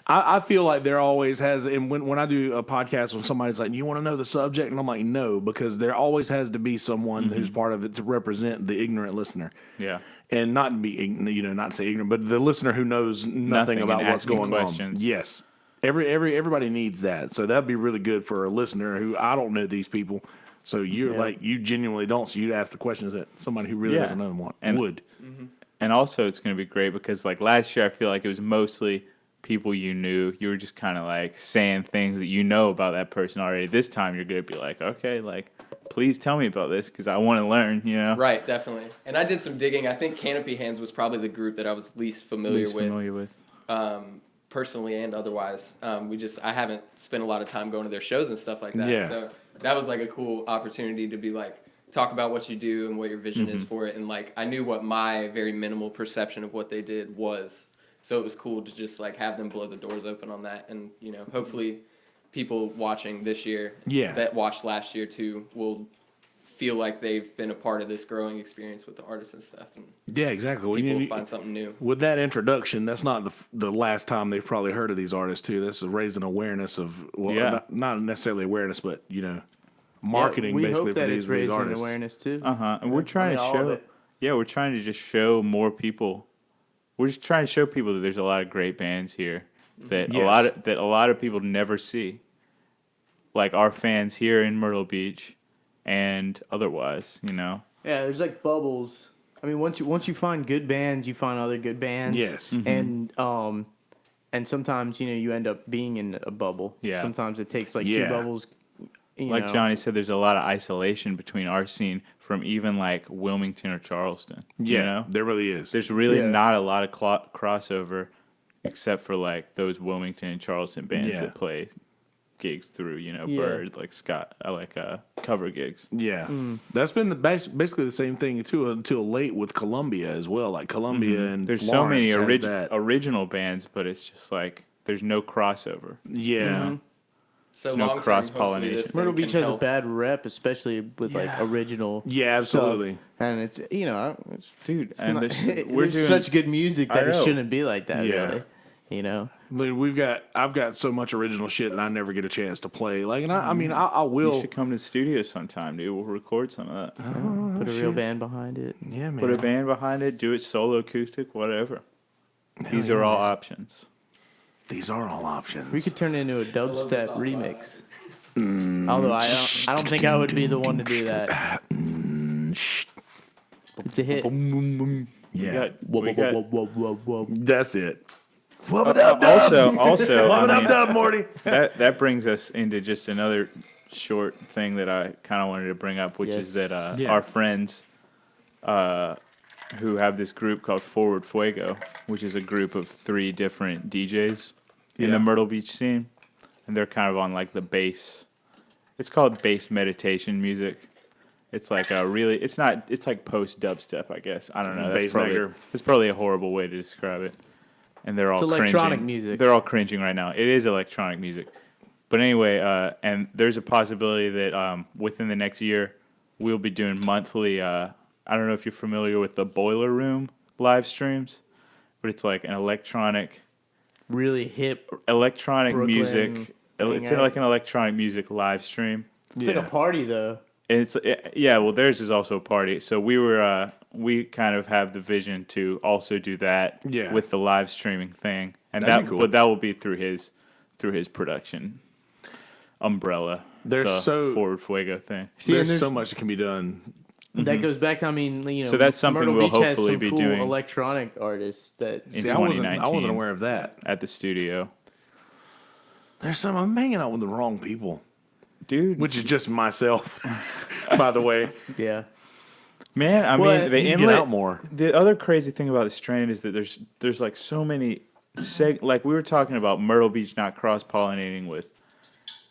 I feel like there always has, and when I do a podcast when somebody's like, you want to know the subject? And I'm like, no, because there always has to be someone who's part of it to represent the ignorant listener. Yeah. And not be, not to say ignorant, but the listener who knows nothing Nothing about and what's asking going questions. on. Yes. Everybody needs that. So that'd be really good for a listener who I don't know these people. So you're like, you genuinely don't. So you'd ask the questions that somebody who really Yeah. doesn't know them And- would. And also, it's going to be great because, like, last year, I feel like it was mostly people you knew. You were just kind of, like, saying things that you know about that person already. This time, you're going to be like, okay, like, please tell me about this because I want to learn, Right, definitely. And I did some digging. I think Canopy Hands was probably the group that I was least familiar with. Personally and otherwise. I haven't spent a lot of time going to their shows and stuff like that. Yeah. So that was like a cool opportunity to be like, talk about what you do and what your vision is for it. And like, I knew what my very minimal perception of what they did was. So it was cool to just like have them blow the doors open on that. And, hopefully people watching this year that watched last year too will feel like they've been a part of this growing experience with the artists and stuff. And Yeah, exactly. Well, people will find something new. with that introduction, that's not the last time they've probably heard of these artists too. This is raising awareness of not necessarily awareness, but marketing we basically hope that for it's these raising artists. awareness too. And we're trying to all of show, it. we're trying to just show more people. We're just trying to show people that there's a lot of great bands here that Yes. a lot of people never see, like our fans here in Myrtle Beach, and otherwise, Yeah, there's like bubbles. I mean, once you find good bands, you find other good bands. Yes. And sometimes you end up being in a bubble. Yeah. Sometimes it takes like Yeah. two bubbles like Johnny said, there's a lot of isolation between our scene from even like Wilmington or Charleston. Yeah, you know? there really is. There's really not a lot of crossover, except for like those Wilmington and Charleston bands that play gigs through, Bird, like Scott, cover gigs. Yeah, that's been basically the same thing too until late with Columbia as well. Like Columbia and there's Lawrence so many has that. original bands, but it's just like there's no crossover. Yeah. So no long-term, cross-pollination. hopefully this thing Myrtle can Beach has a help. bad rep, especially with like original. Yeah, absolutely. stuff. And it's Dude, it's and not- we're there's doing such good music that I it know. shouldn't be like that. Yeah. Really, I've got so much original shit that I never get a chance to play. Like, and I will. You should come to the studio sometime, dude. We'll record some of that. put a real band behind it. Yeah, man. Put a band behind it. Do it solo, acoustic, whatever. These are all options. These are all options. We could turn it into a love dubstep the sauce remix. Although I don't think I would be the one to do that. It's a hit. Yeah, We got, that's it. also, I mean, Dub, Morty. that brings us into just another short thing that I kind of wanted to bring up, which is that Yeah. our friends who have this group called Forward Fuego, which is a group of 3 different DJs in Yeah. the Myrtle Beach scene, and they're kind of on like the bass. It's called bass meditation music. It's like it's like post dubstep, I guess. I don't know. Bass maker. That's probably a horrible way to describe it. And they're all It's electronic cringing. music. They're all cringing right now. It is electronic music. But anyway, and there's a possibility that within the next year, we'll be doing monthly, I don't know if you're familiar with the Boiler Room live streams, but it's like an Really hip. electronic Brooklyn music. It's hangout. like an electronic music live stream. It's like a party though. And well, theirs is also a party. So we kind of have the vision to also do that with the live streaming thing, and That'd be cool. but that will be through his production umbrella. The Forward Fuego thing. See, and There's so much that can be done. that goes back to So that's something Myrtle we'll Beach has hopefully some be cool doing electronic artists that in See, I wasn't 2019 aware of that. at the studio. I'm hanging out with the wrong people, Dude, which is just myself, by the way. yeah. man, I Well, mean, the you can inlet. get out more. The other crazy thing about the strand is that there's like so many, like we were talking about Myrtle Beach not cross pollinating with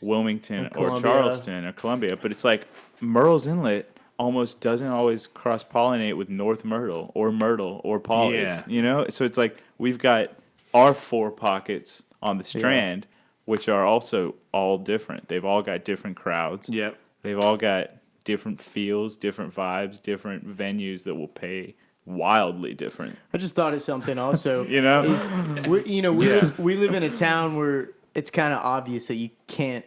Wilmington or Columbia. Charleston or Columbia, but it's like Myrtle's Inlet almost doesn't always cross pollinate with North Myrtle or Polly's. Yeah. So it's like we've got our 4 pockets on the strand, which are also all different. They've all got different crowds. Yep. They've all got different feels, different vibes, different venues that will pay wildly different. I just thought of something also. You know? We live in a town where it's kind of obvious that you can't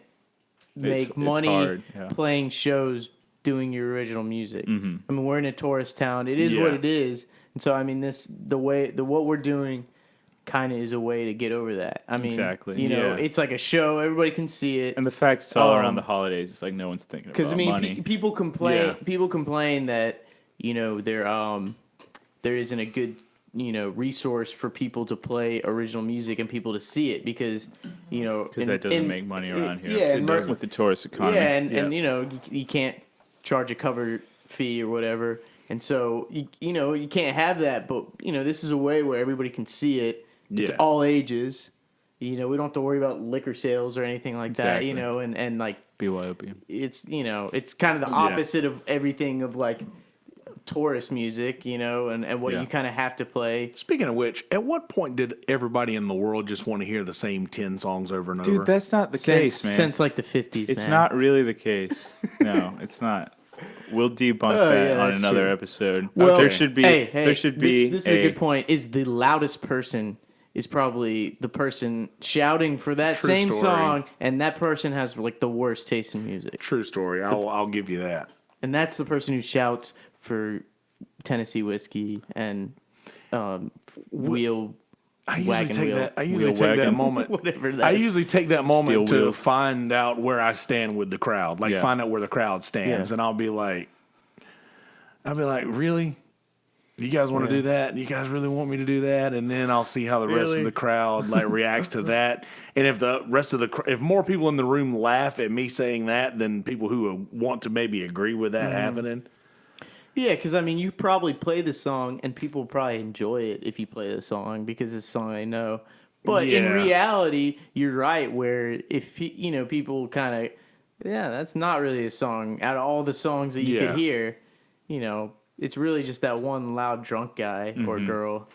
make It's money hard, yeah. playing shows doing your original music. Mm-hmm. I mean, we're in a tourist town. It is what Yeah. it is. And so I mean what we're doing kind of is a way to get over that. I mean, Exactly. Yeah. it's like a show, everybody can see it. And the fact it's all around the holidays, it's like no one's thinking about Because I mean, money. people complain. Yeah. People complain that there isn't a good resource for people to play original music and people to see it because Because that doesn't make money around here. Yeah, and with the tourist economy. yeah, and you can't charge a cover fee or whatever, and so you can't have that. But this is a way where everybody can see it. It's Yeah. all ages. We don't have to worry about liquor sales or anything like Exactly. that. And like. BYOB. It's kind of the opposite of everything of like tourist music, and what you kind of have to play. Speaking of which, at what point did everybody in the world just want to hear the same 10 songs over and over? Dude, that's not the case, man. Since like the 50s, It's man. not really the case. No, it's not. We'll debunk that yeah, on that's another true. episode. Well, there should be. Hey, there should be. This is a good point. Is the loudest person is probably the person shouting for that True same story. song, and that person has like the worst taste in music, True story. I'll give you that. and that's the person who shouts for Tennessee whiskey and wheel. I usually Wagon take wheel. that. I usually Wheel take that wagon. moment. Whatever that I is. usually take that moment Steel to wheel. find out where I stand with the crowd. Like Yeah. find out where the crowd stands, Yeah. and I'll be like, really? You guys want to do that? You guys really want me to do that? And then I'll see how the rest of Really? the crowd like reacts to that. And if the rest of if more people in the room laugh at me saying that than people who want to maybe agree with that happening. Yeah, because I mean, you probably play the song, and people probably enjoy it if you play the song because it's a song they know. But in Yeah. reality, you're right. Where if people kind of, that's not really a song. Out of all the songs that you Yeah. could hear, it's really just that one loud drunk guy or girl.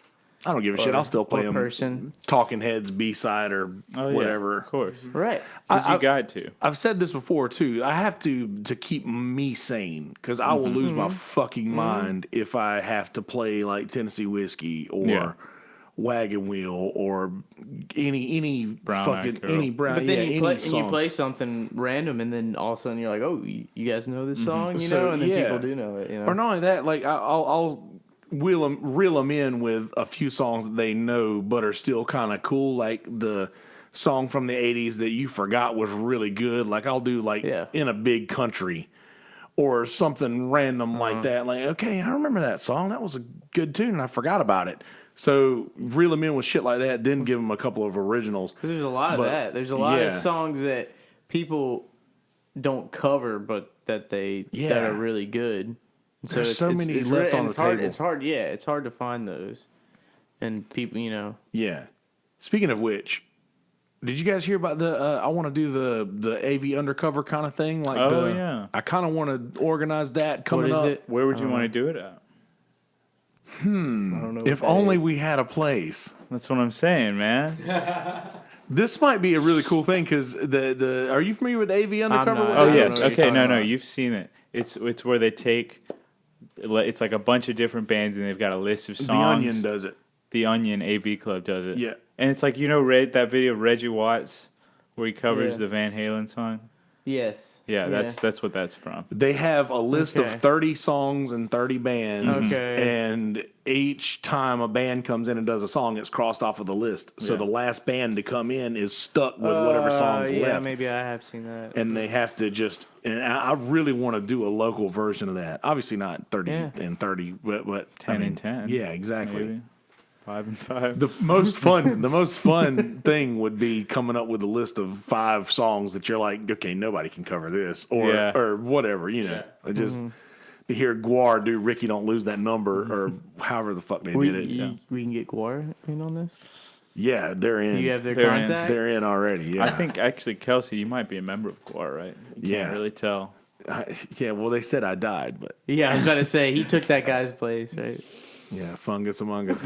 I don't give a shit. I'll still play or them. person. Talking Heads B-side or whatever. Of course. Right. 'Cause you got to. I've said this before too. I have to keep me sane because I will lose my fucking mind if I have to play like Tennessee Whiskey or Wagon Wheel or any Brown fucking Eyed Girl. any brown. But then any you song. play something random, and then all of a sudden you're like, "Oh, you guys know this song?" So, and then yeah. people do know it. Or not only that, like I'll reel them in with a few songs that they know but are still kind of cool, like the song from the 80s that you forgot was really good. Like I'll do like In a Big Country or something random like that. Like, okay, I remember that song. That was a good tune and I forgot about it. So reel them in with shit like that, then give them a couple of originals. Because there's a lot of that. There's a lot of songs that people don't cover, but that are really good. So There's so many left on the table. It's hard. Yeah, it's hard to find those, and people, Yeah. Speaking of which, did you guys hear about the? I want to do the AV undercover kind of thing. Like, I kind of want to organize that coming What is up. it? Where would you want to do it at? I don't know. If only we had a place. That's what I'm saying, man. This might be a really cool thing because the are you familiar with AV undercover? not. Oh I don't yes. know what you're Okay. talking No. about. You've seen it. It's where they take. It's like a bunch of different bands, and they've got a list of songs. The Onion does it. The Onion AV Club does it. Yeah. And it's like that video of Reggie Watts where he covers the Van Halen song. Yes. Yeah, that's what that's from. They have a list Okay. of 30 songs and 30 bands. Okay. And each time a band comes in and does a song, it's crossed off of the list. So the last band to come in is stuck with whatever songs yeah, left. maybe I have seen that. And they have to just, and I really want to do a local version of that. Obviously not 30 and 30, but 10 and 10. Yeah, exactly. Maybe 5 and 5. The most fun thing would be coming up with a list of 5 songs that you're like, okay, nobody can cover this or whatever, I just to hear Guar do "Ricky Don't Lose That Number" or however the fuck they did it. We can get Guar in on this. Yeah, they're in. Do you have their They're in. contact? They're in already. Yeah, I think actually, Kelsey, you might be a member of GWAR, right? You can't really tell. yeah. Well, they said I died, but Yeah, I was about to say he took that guy's place, right? yeah, fungus among us.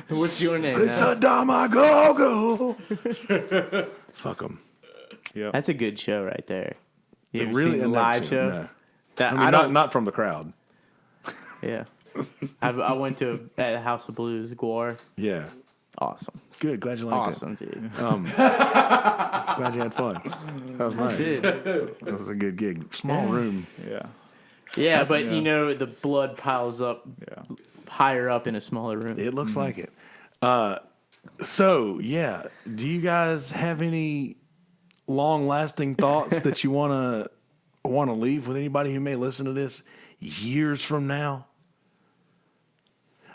What's your name? It's now? a Damagogo. Fuck them. Yeah. That's a good show right there. You ever Really, seen the I've never live seen show? it, no. That, I mean, don't. not from the crowd. Yeah. I went to at House of Blues, Guar. Yeah, Awesome. good. Glad you liked Awesome, dude. it. Glad you had fun. That was nice. Did. That was a good gig. Small room. Yeah. Yeah, but Yeah. the blood piles up Yeah. higher up in a smaller room. It looks like it. So yeah, do you guys have any long-lasting thoughts that you want to leave with anybody who may listen to this years from now?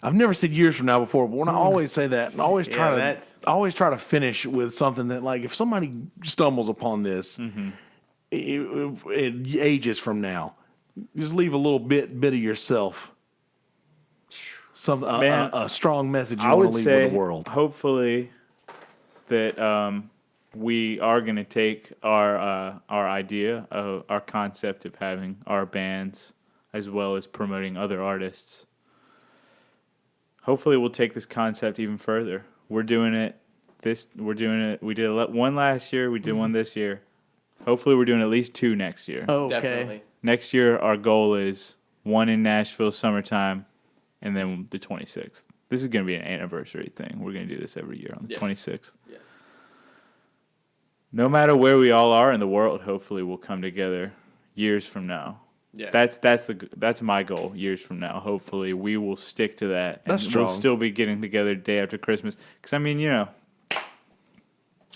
I've never said years from now before, but when I always say that, I always try to finish with something that, like, if somebody stumbles upon this, it ages from now, just leave a little bit of yourself. A strong message you want to leave with the world. Hopefully that we are going to take our idea, our concept of having our bands as well as promoting other artists. Hopefully we'll take this concept even further. We're doing it. We did one last year. We did one this year. Hopefully we're doing at least 2 next year. Oh, okay. Definitely. Next year, our goal is 1 in Nashville summertime, and then the 26th. This is going to be an anniversary thing. We're going to do this every year on the 26th. Yes. No matter where we all are in the world, hopefully we'll come together years from now. Yeah. That's my goal. Years from now, hopefully we will stick to that, and That's strong. we'll still be getting together day after Christmas. Because I mean, I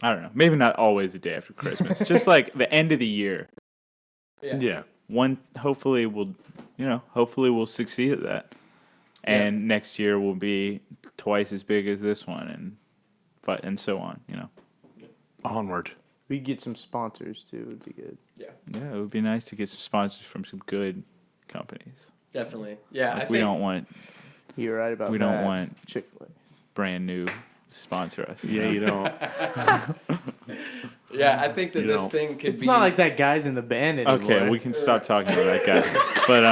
don't know. Maybe not always the day after Christmas. Just like the end of the year. Yeah. Hopefully we'll succeed at that. and next year will be twice as big as this one, and so on. Onward. We could get some sponsors too. Would be good. Yeah, Yeah, it would be nice to get some sponsors from some good companies. definitely. Yeah, Like, I we think don't want You're right about that. We don't want Chick-fil-A. brand new to sponsor us. Yeah, you don't. Yeah, I think that You this know, thing could It's be. not like that guy's in the band anymore. Okay, we can stop talking about that guy. But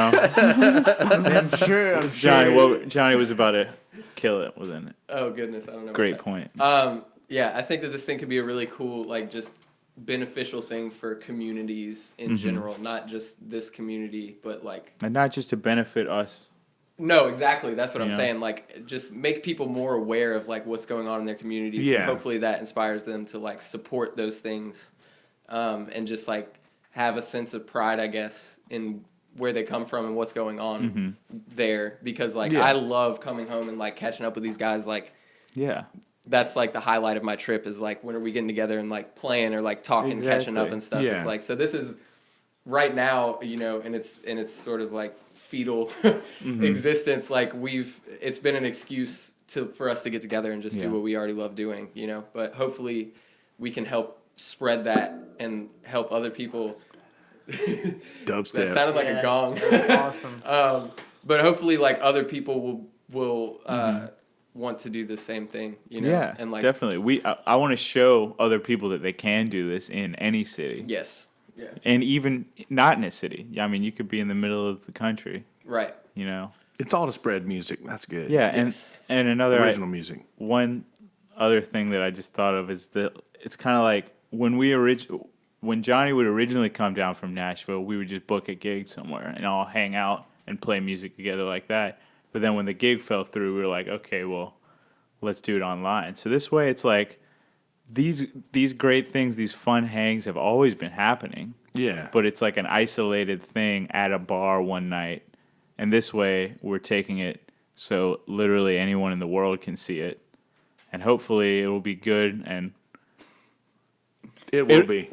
I'm sure. Johnny was about to kill it within it. Oh goodness, I don't know. Great about point. that. Yeah, I think that this thing could be a really cool, like, just beneficial thing for communities in general, not just this community, but like. And not just to benefit us. No, exactly. That's what I'm Yeah. saying. Like, just make people more aware of like what's going on in their communities. Yeah. And hopefully that inspires them to like support those things, and just like have a sense of pride, I guess, in where they come from and what's going on there. Because like Yeah. I love coming home and like catching up with these guys. Like, Yeah. that's like the highlight of my trip is like when are we getting together and like playing or like talking, catching up Exactly. and stuff. Yeah. It's like, so this is right now, and it's sort of like fetal existence. Like it's been an excuse for us to get together and just Yeah. do what we already love doing, but hopefully we can help spread that and help other people. Dubstep. That sounded like a gong. Awesome. But hopefully like other people will want to do the same thing, Yeah, and like definitely. I want to show other people that they can do this in any city. yes. Yeah. And even not in a city. I mean, you could be in the middle of the country, Right. It's all to spread music. That's good. Yeah, and another Original music. one other thing that I just thought of is that it's kind of like when Johnny would originally come down from Nashville, we would just book a gig somewhere and all hang out and play music together like that. But then when the gig fell through, we were like, okay, well, let's do it online. So this way, it's like these great things, these fun hangs have always been happening. Yeah. But it's like an isolated thing at a bar one night. And this way, we're taking it so literally anyone in the world can see it. And hopefully, it will be good. And it will be.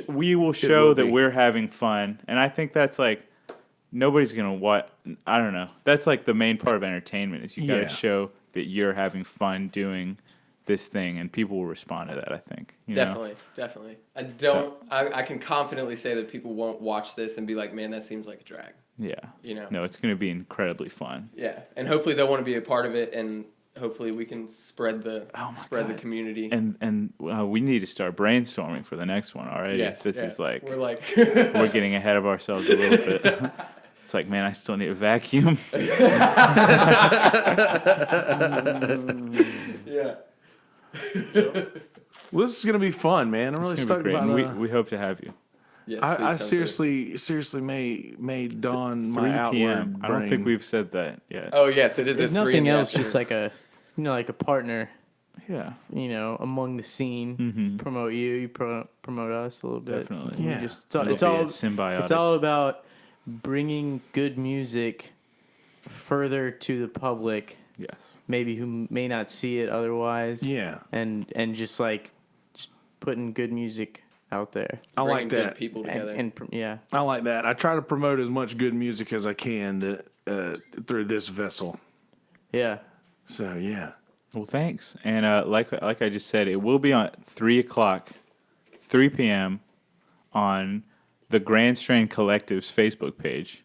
we will show will that be. we're having fun. And I think that's like, nobody's going to what? I don't know. That's like the main part of entertainment is you got to Yeah. show that you're having fun doing this thing. And people will respond to that, I think. Definitely. I can confidently say that people won't watch this and be like, man, that seems like a drag. Yeah. No, it's going to be incredibly fun. Yeah. And hopefully they'll want to be a part of it, and hopefully we can spread the the community. And we need to start brainstorming for the next one already. Yes, This yeah. is like we're getting ahead of ourselves a little bit. It's like, man, I still need a vacuum. yeah. Well, this is going to be fun, man. I'm really It's gonna stoked be great. about And we hope to have you. Yes, I please come seriously may don 3 my outward p.m. I don't think brain. we've said that yet. through. Oh yes, it is If at 3 in nothing the else, afternoon. just like a partner, Yeah, among the scene, promote you promote us a little bit. definitely. Yeah. Just, It'll it's be all symbiotic. It's all about bringing good music further to the public, Yes. maybe who may not see it otherwise. Yeah. and just putting good music out there. I Bringing like good that. people together. Yeah. I like that. I try to promote as much good music as I can through this vessel. Yeah. So, yeah. Well, thanks. And like I just said, it will be on 3 p.m. on the Grand Strain Collective's Facebook page.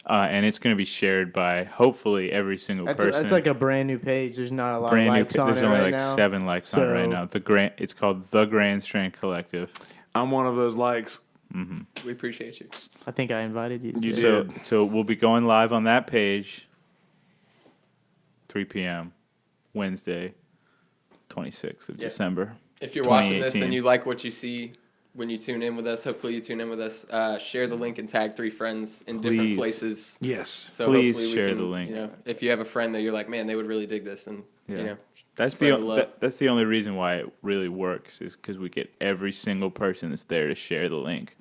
And it's going to be shared by hopefully every single person. That's like a brand new page. There's not a lot brand of new. likes on There's it only right like now. 7 likes on it right So- now. It's called the Grand Strain Collective. I'm one of those likes. We appreciate you. I think I invited you. You today. did. So we'll be going live on that page. 3 p.m. Wednesday, 26th of Yeah. December. If you're watching this 2018. and you like what you see when you tune in with us, hopefully you tune in with us. Share the link and tag 3 friends in different Please. places. Yes. So Please hopefully we share can, the link. if you have a friend that you're like, man, they would really dig this, then That's spread the the love. that's the only reason why it really works is because we get every single person that's there to share the link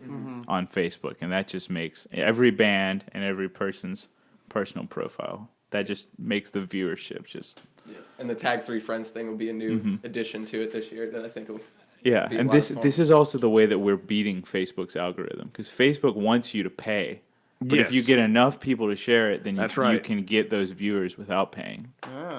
on Facebook, and that just makes every band and every person's personal profile. That just makes the viewership just And the tag 3 friends thing will be a new Mm-hmm. addition to it this year that I think will. yeah. Be a And lot this of fun. this is also the way that we're beating Facebook's algorithm because Facebook wants you to pay But if you Yes. get enough people to share it, then That's you right. can get those viewers without paying.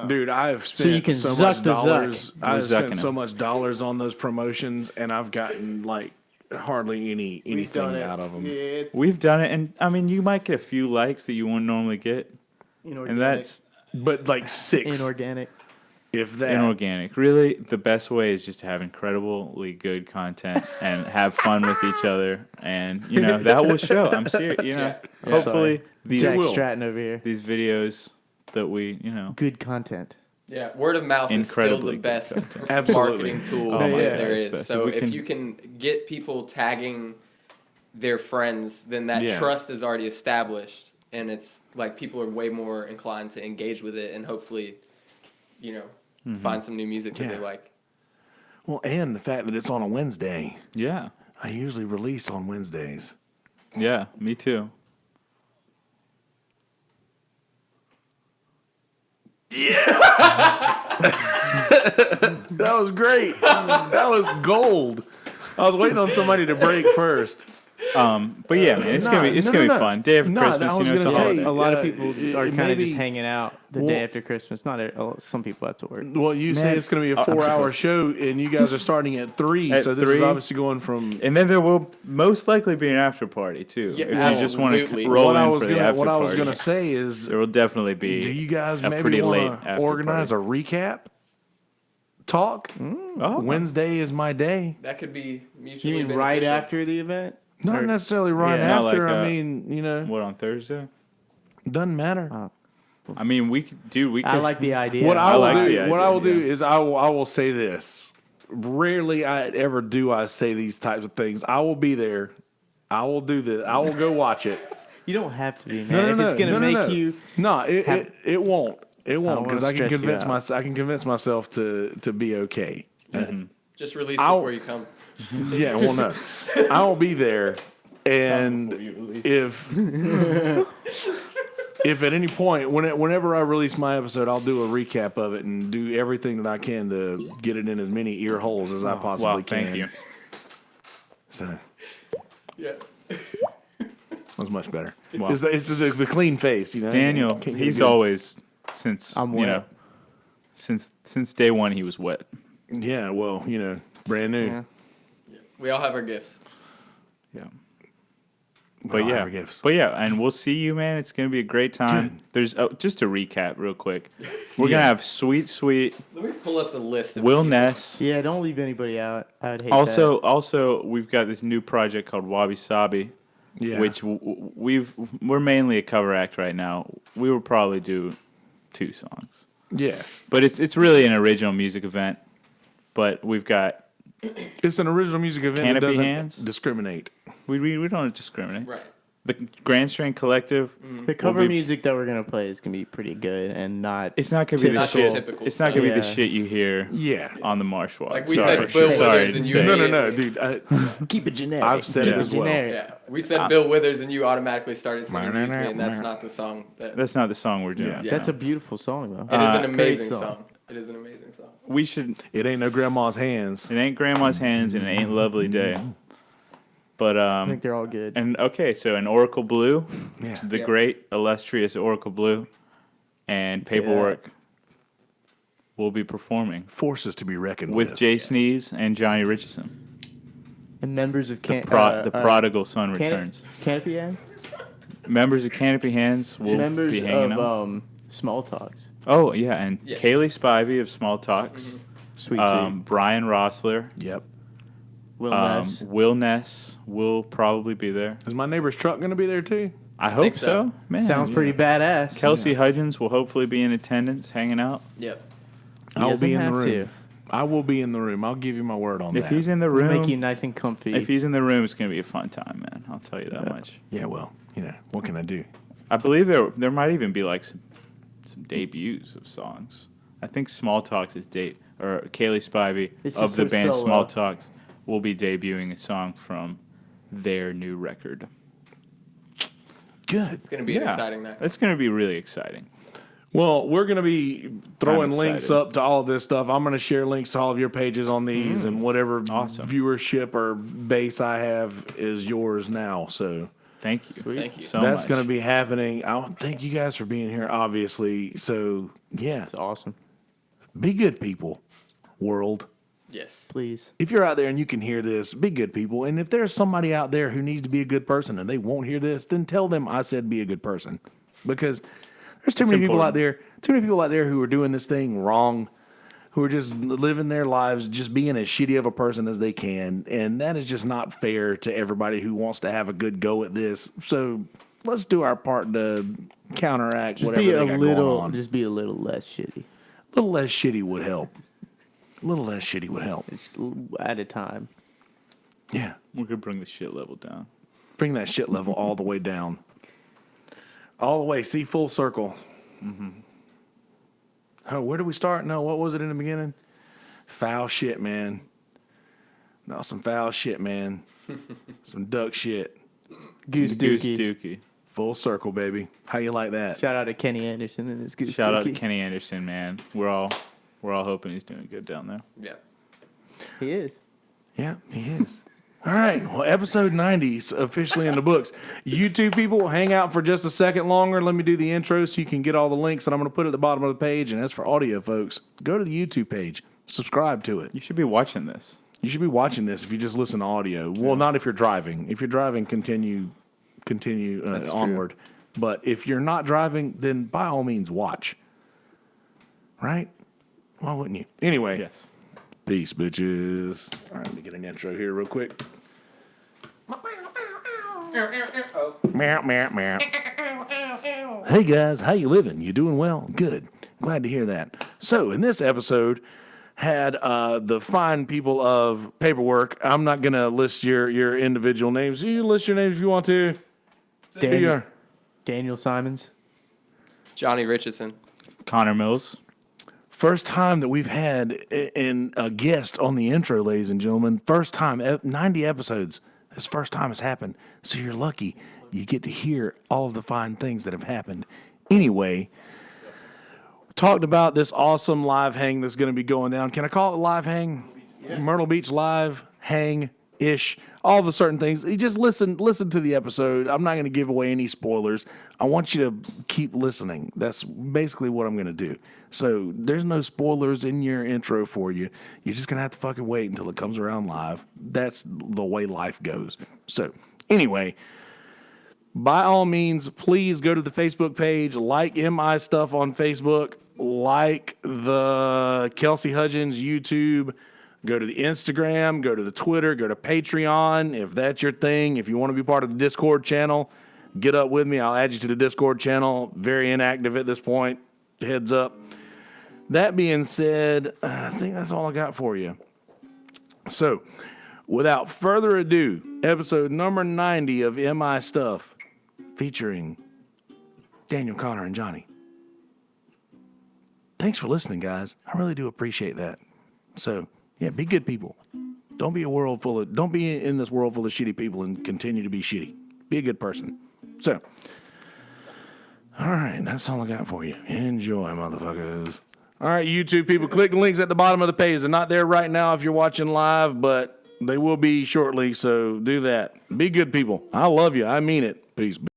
Dude, I've spent you can so zuck much the zuck. dollars. We're I've spent zucking so them. much dollars on those promotions, and I've gotten like hardly anything out of them. Yeah, We've done it, and I mean, you might get a few likes that you wouldn't normally get, inorganic. and that's But like 6, inorganic. if that. inorganic. Really, the best way is just to have incredibly good content and have fun with each other, and that will show. I'm serious. Hopefully Jack will. Stratton over here. these videos that we Good content. Yeah, word of mouth is still Incredibly the good best content. Absolutely. marketing tool Oh my that gosh, there is. best. So If we if can- you can get people tagging their friends, then that Yeah. trust is already established, and it's like people are way more inclined to engage with it, and hopefully, find some new music that Yeah. they like. Well, and the fact that it's on a Wednesday. Yeah, I usually release on Wednesdays. yeah, me too. That was great. That was gold. I was waiting on somebody to break first. But yeah, man, it's gonna be fun. Day after No, Christmas, I was it's a gonna say, holiday. A lot of Yeah, people it- are it kind of maybe- just hanging out the Well- day after Christmas. Some people have to work. Well, you say Man, it's going to be a I'm 4-hour supposed show, and you guys are starting at 3, At so this is 3? obviously going from. And then there will most likely be an after party too. Yeah, if you just want absolutely. to roll What in I was for the gonna, after what I was party, going to say is, there will definitely be. do you guys a maybe pretty late want to after organize party. a recap talk? Oh, Wednesday is my day. That could be mutually You mean right beneficial. after the event? Not Or- necessarily right yeah. Not after. like, I mean, what on Thursday? doesn't matter. I mean, we could, dude. We could. I like the idea. What I I will like do, the what I will idea, do is I will say this. Rarely I say these types of things. I will be there. I will do this. I will go watch it. You don't have to be, man. If it's gonna make you, No, it have- it won't. It won't wanna because I can stress you convince out. I can convince myself to be okay. Just release I'll- before you come. Yeah, well, no, I will be there, and if if at any point whenever I release my episode, I'll do a recap of it and do everything that I can to get it in as many ear holes as I possibly Wow, can. thank you. So Yeah. that was much better. Wow. It's the clean face, you know. Daniel, Can't get he's good. always since I'm you know wet. since day one he was wet. Yeah, well, brand new. Yeah. We all have our gifts. Yeah. We But all yeah, have our gifts. but yeah, and we'll see you, man. It's gonna be a great time. Good. There's just to recap real quick. We're Yeah. gonna have sweet Let me pull up the list. Of Will people. Ness. Yeah, don't leave anybody out. I would hate Also, we've got this new project called Wabi Sabi, Yeah. which we're mainly a cover act right now. We will probably do 2 songs, Yeah. but it's really an original music event. But we've got It's an original music event that Canopy doesn't Hands? discriminate. we don't discriminate. Right. The Grand Strain Collective. that. The cover will be- music that we're gonna play is gonna be pretty good and not. It's not gonna be the Not shit. typical It's not gonna be the Yeah. shit you hear Yeah. on the Marsh Walk. Like we Sorry, said, Bill sorry Withers to and you. say. No, dude. Keep it generic. I've said Keep it as well. generic. Yeah. We said Bill Withers and you automatically started singing Use Me, and that's not the song. That's not the song we're doing. Yeah. That's a beautiful song though. It is an great amazing song. song. It is an amazing song. We should. It ain't no grandma's hands. It ain't Grandma's Hands and it ain't Lovely Day. But I think they're all good. and okay, so an Oracle Blue, Yeah. the Yeah. great illustrious Oracle Blue, and Say that. Paperwork will be performing Forces to be reckoned with Jay Sneeze and Johnny Richardson. And members of The prodigal son returns. Canopy Hands. Members of Canopy Hands will Members be hanging of out. Small Talks. Oh yeah, and Yes. Kaylee Spivey of Small Talks, Sweet Brian Rossler, Yep. Will Ness. Will Ness will probably be there. Is my neighbor's truck going to be there too? I hope think so. so. Man, Sounds pretty badass. Kelsey Hudgens will hopefully be in attendance, hanging out. Yep. I'll doesn't be in the have room. to. I will be in the room. I'll give you my word on If that. he's in the We'll room, make you nice and comfy. if he's in the room, it's gonna be a fun time, man. I'll tell you that much. Yeah, well, what can I do? I believe there might even be like some debuts of songs. I think Small Talks is or Kaylee Spivey It's of just the so band solo. Small Talks will be debuting a song from their new record. Good. It's going to be an exciting night. It's gonna be really exciting. Well, we're going to be throwing I'm links excited. up to all of this stuff. I'm going to share links to all of your pages on these, and whatever Awesome. viewership or base I have is yours now. So Thank you. Thank you. So That's much. going to be happening. I thank you guys for being here, obviously. So, yeah, It's awesome. be good people, world. Yes. Please. If you're out there and you can hear this, be good people. And if there's somebody out there who needs to be a good person and they won't hear this, then tell them I said be a good person. Because there's too many people out there who are doing this thing wrong, who are just living their lives just being as shitty of a person as they can. And that is just not fair to everybody who wants to have a good go at this. So let's do our part to counteract Just whatever be they a got little. going on. Just be a little less shitty. A little less shitty would help. A little less shitty would help. Just at a time. Yeah. We could bring the shit level down. Bring that shit level all the way down. All the way. See, full circle. Mm-hmm. Oh, where did we start? No, what was it in the beginning? Foul shit, man. No, some foul shit, man. Some duck shit. Goose Goose Dookie. Dookie. Full circle, baby. How you like that? Shout out to Kenny Anderson and his Goose Shout out to Dookie. Kenny Anderson, man. We're all hoping he's doing good down there. Yeah. He is. Yeah, he is. All right. Well, episode 90 is officially in the books. You two people, hang out for just a second longer. Let me do the intro so you can get all the links that I'm going to put at the bottom of the page. And as for audio, folks, go to the YouTube page. Subscribe to it. You should be watching this. You should be watching this if you just listen to audio. Well, not if you're driving. If you're driving, continue onward. But if you're not driving, then by all means watch. Right? Why wouldn't you? Anyway. Yes. Peace, bitches. All right, let me get an intro here real quick. Meow, meow, meow. Hey guys, how you living? You doing well? Good. Glad to hear that. So, in this episode, had the fine people of Paperwork. I'm not gonna list your individual names. You list your names if you want to. Daniel, Daniel Simons. Johnny Richardson. Connor Mills. First time that we've had a guest on the intro, ladies and gentlemen. First time, 90 episodes. This first time it's happened. So you're lucky. You get to hear all of the fine things that have happened. Anyway, talked about this awesome live hang that's going to be going down. Can I call it live hang? Yes. Myrtle Beach live hang-ish. All the certain things. You just listen to the episode. I'm not going to give away any spoilers. I want you to keep listening. That's basically what I'm going to do. So there's no spoilers in your intro for you. You're just going to have to fucking wait until it comes around live. That's the way life goes. So anyway, by all means, please go to the Facebook page, like MI Stuff on Facebook, like the Kelsey Hudgens YouTube. Go to the Instagram, go to the Twitter, go to Patreon, if that's your thing. If you want to be part of the Discord channel, get up with me. I'll add you to the Discord channel. Very inactive at this point. Heads up. That being said, I think that's all I got for you. So, without further ado, episode number 90 of MI Stuff, featuring Daniel, Connor, and Johnny. Thanks for listening, guys. I really do appreciate that. So, yeah, be good people. Don't be in this world full of shitty people and continue to be shitty. Be a good person. So, all right, that's all I got for you. Enjoy, motherfuckers. All right, YouTube people, click the links at the bottom of the page. They're not there right now if you're watching live, but they will be shortly, so do that. Be good people. I love you. I mean it. Peace.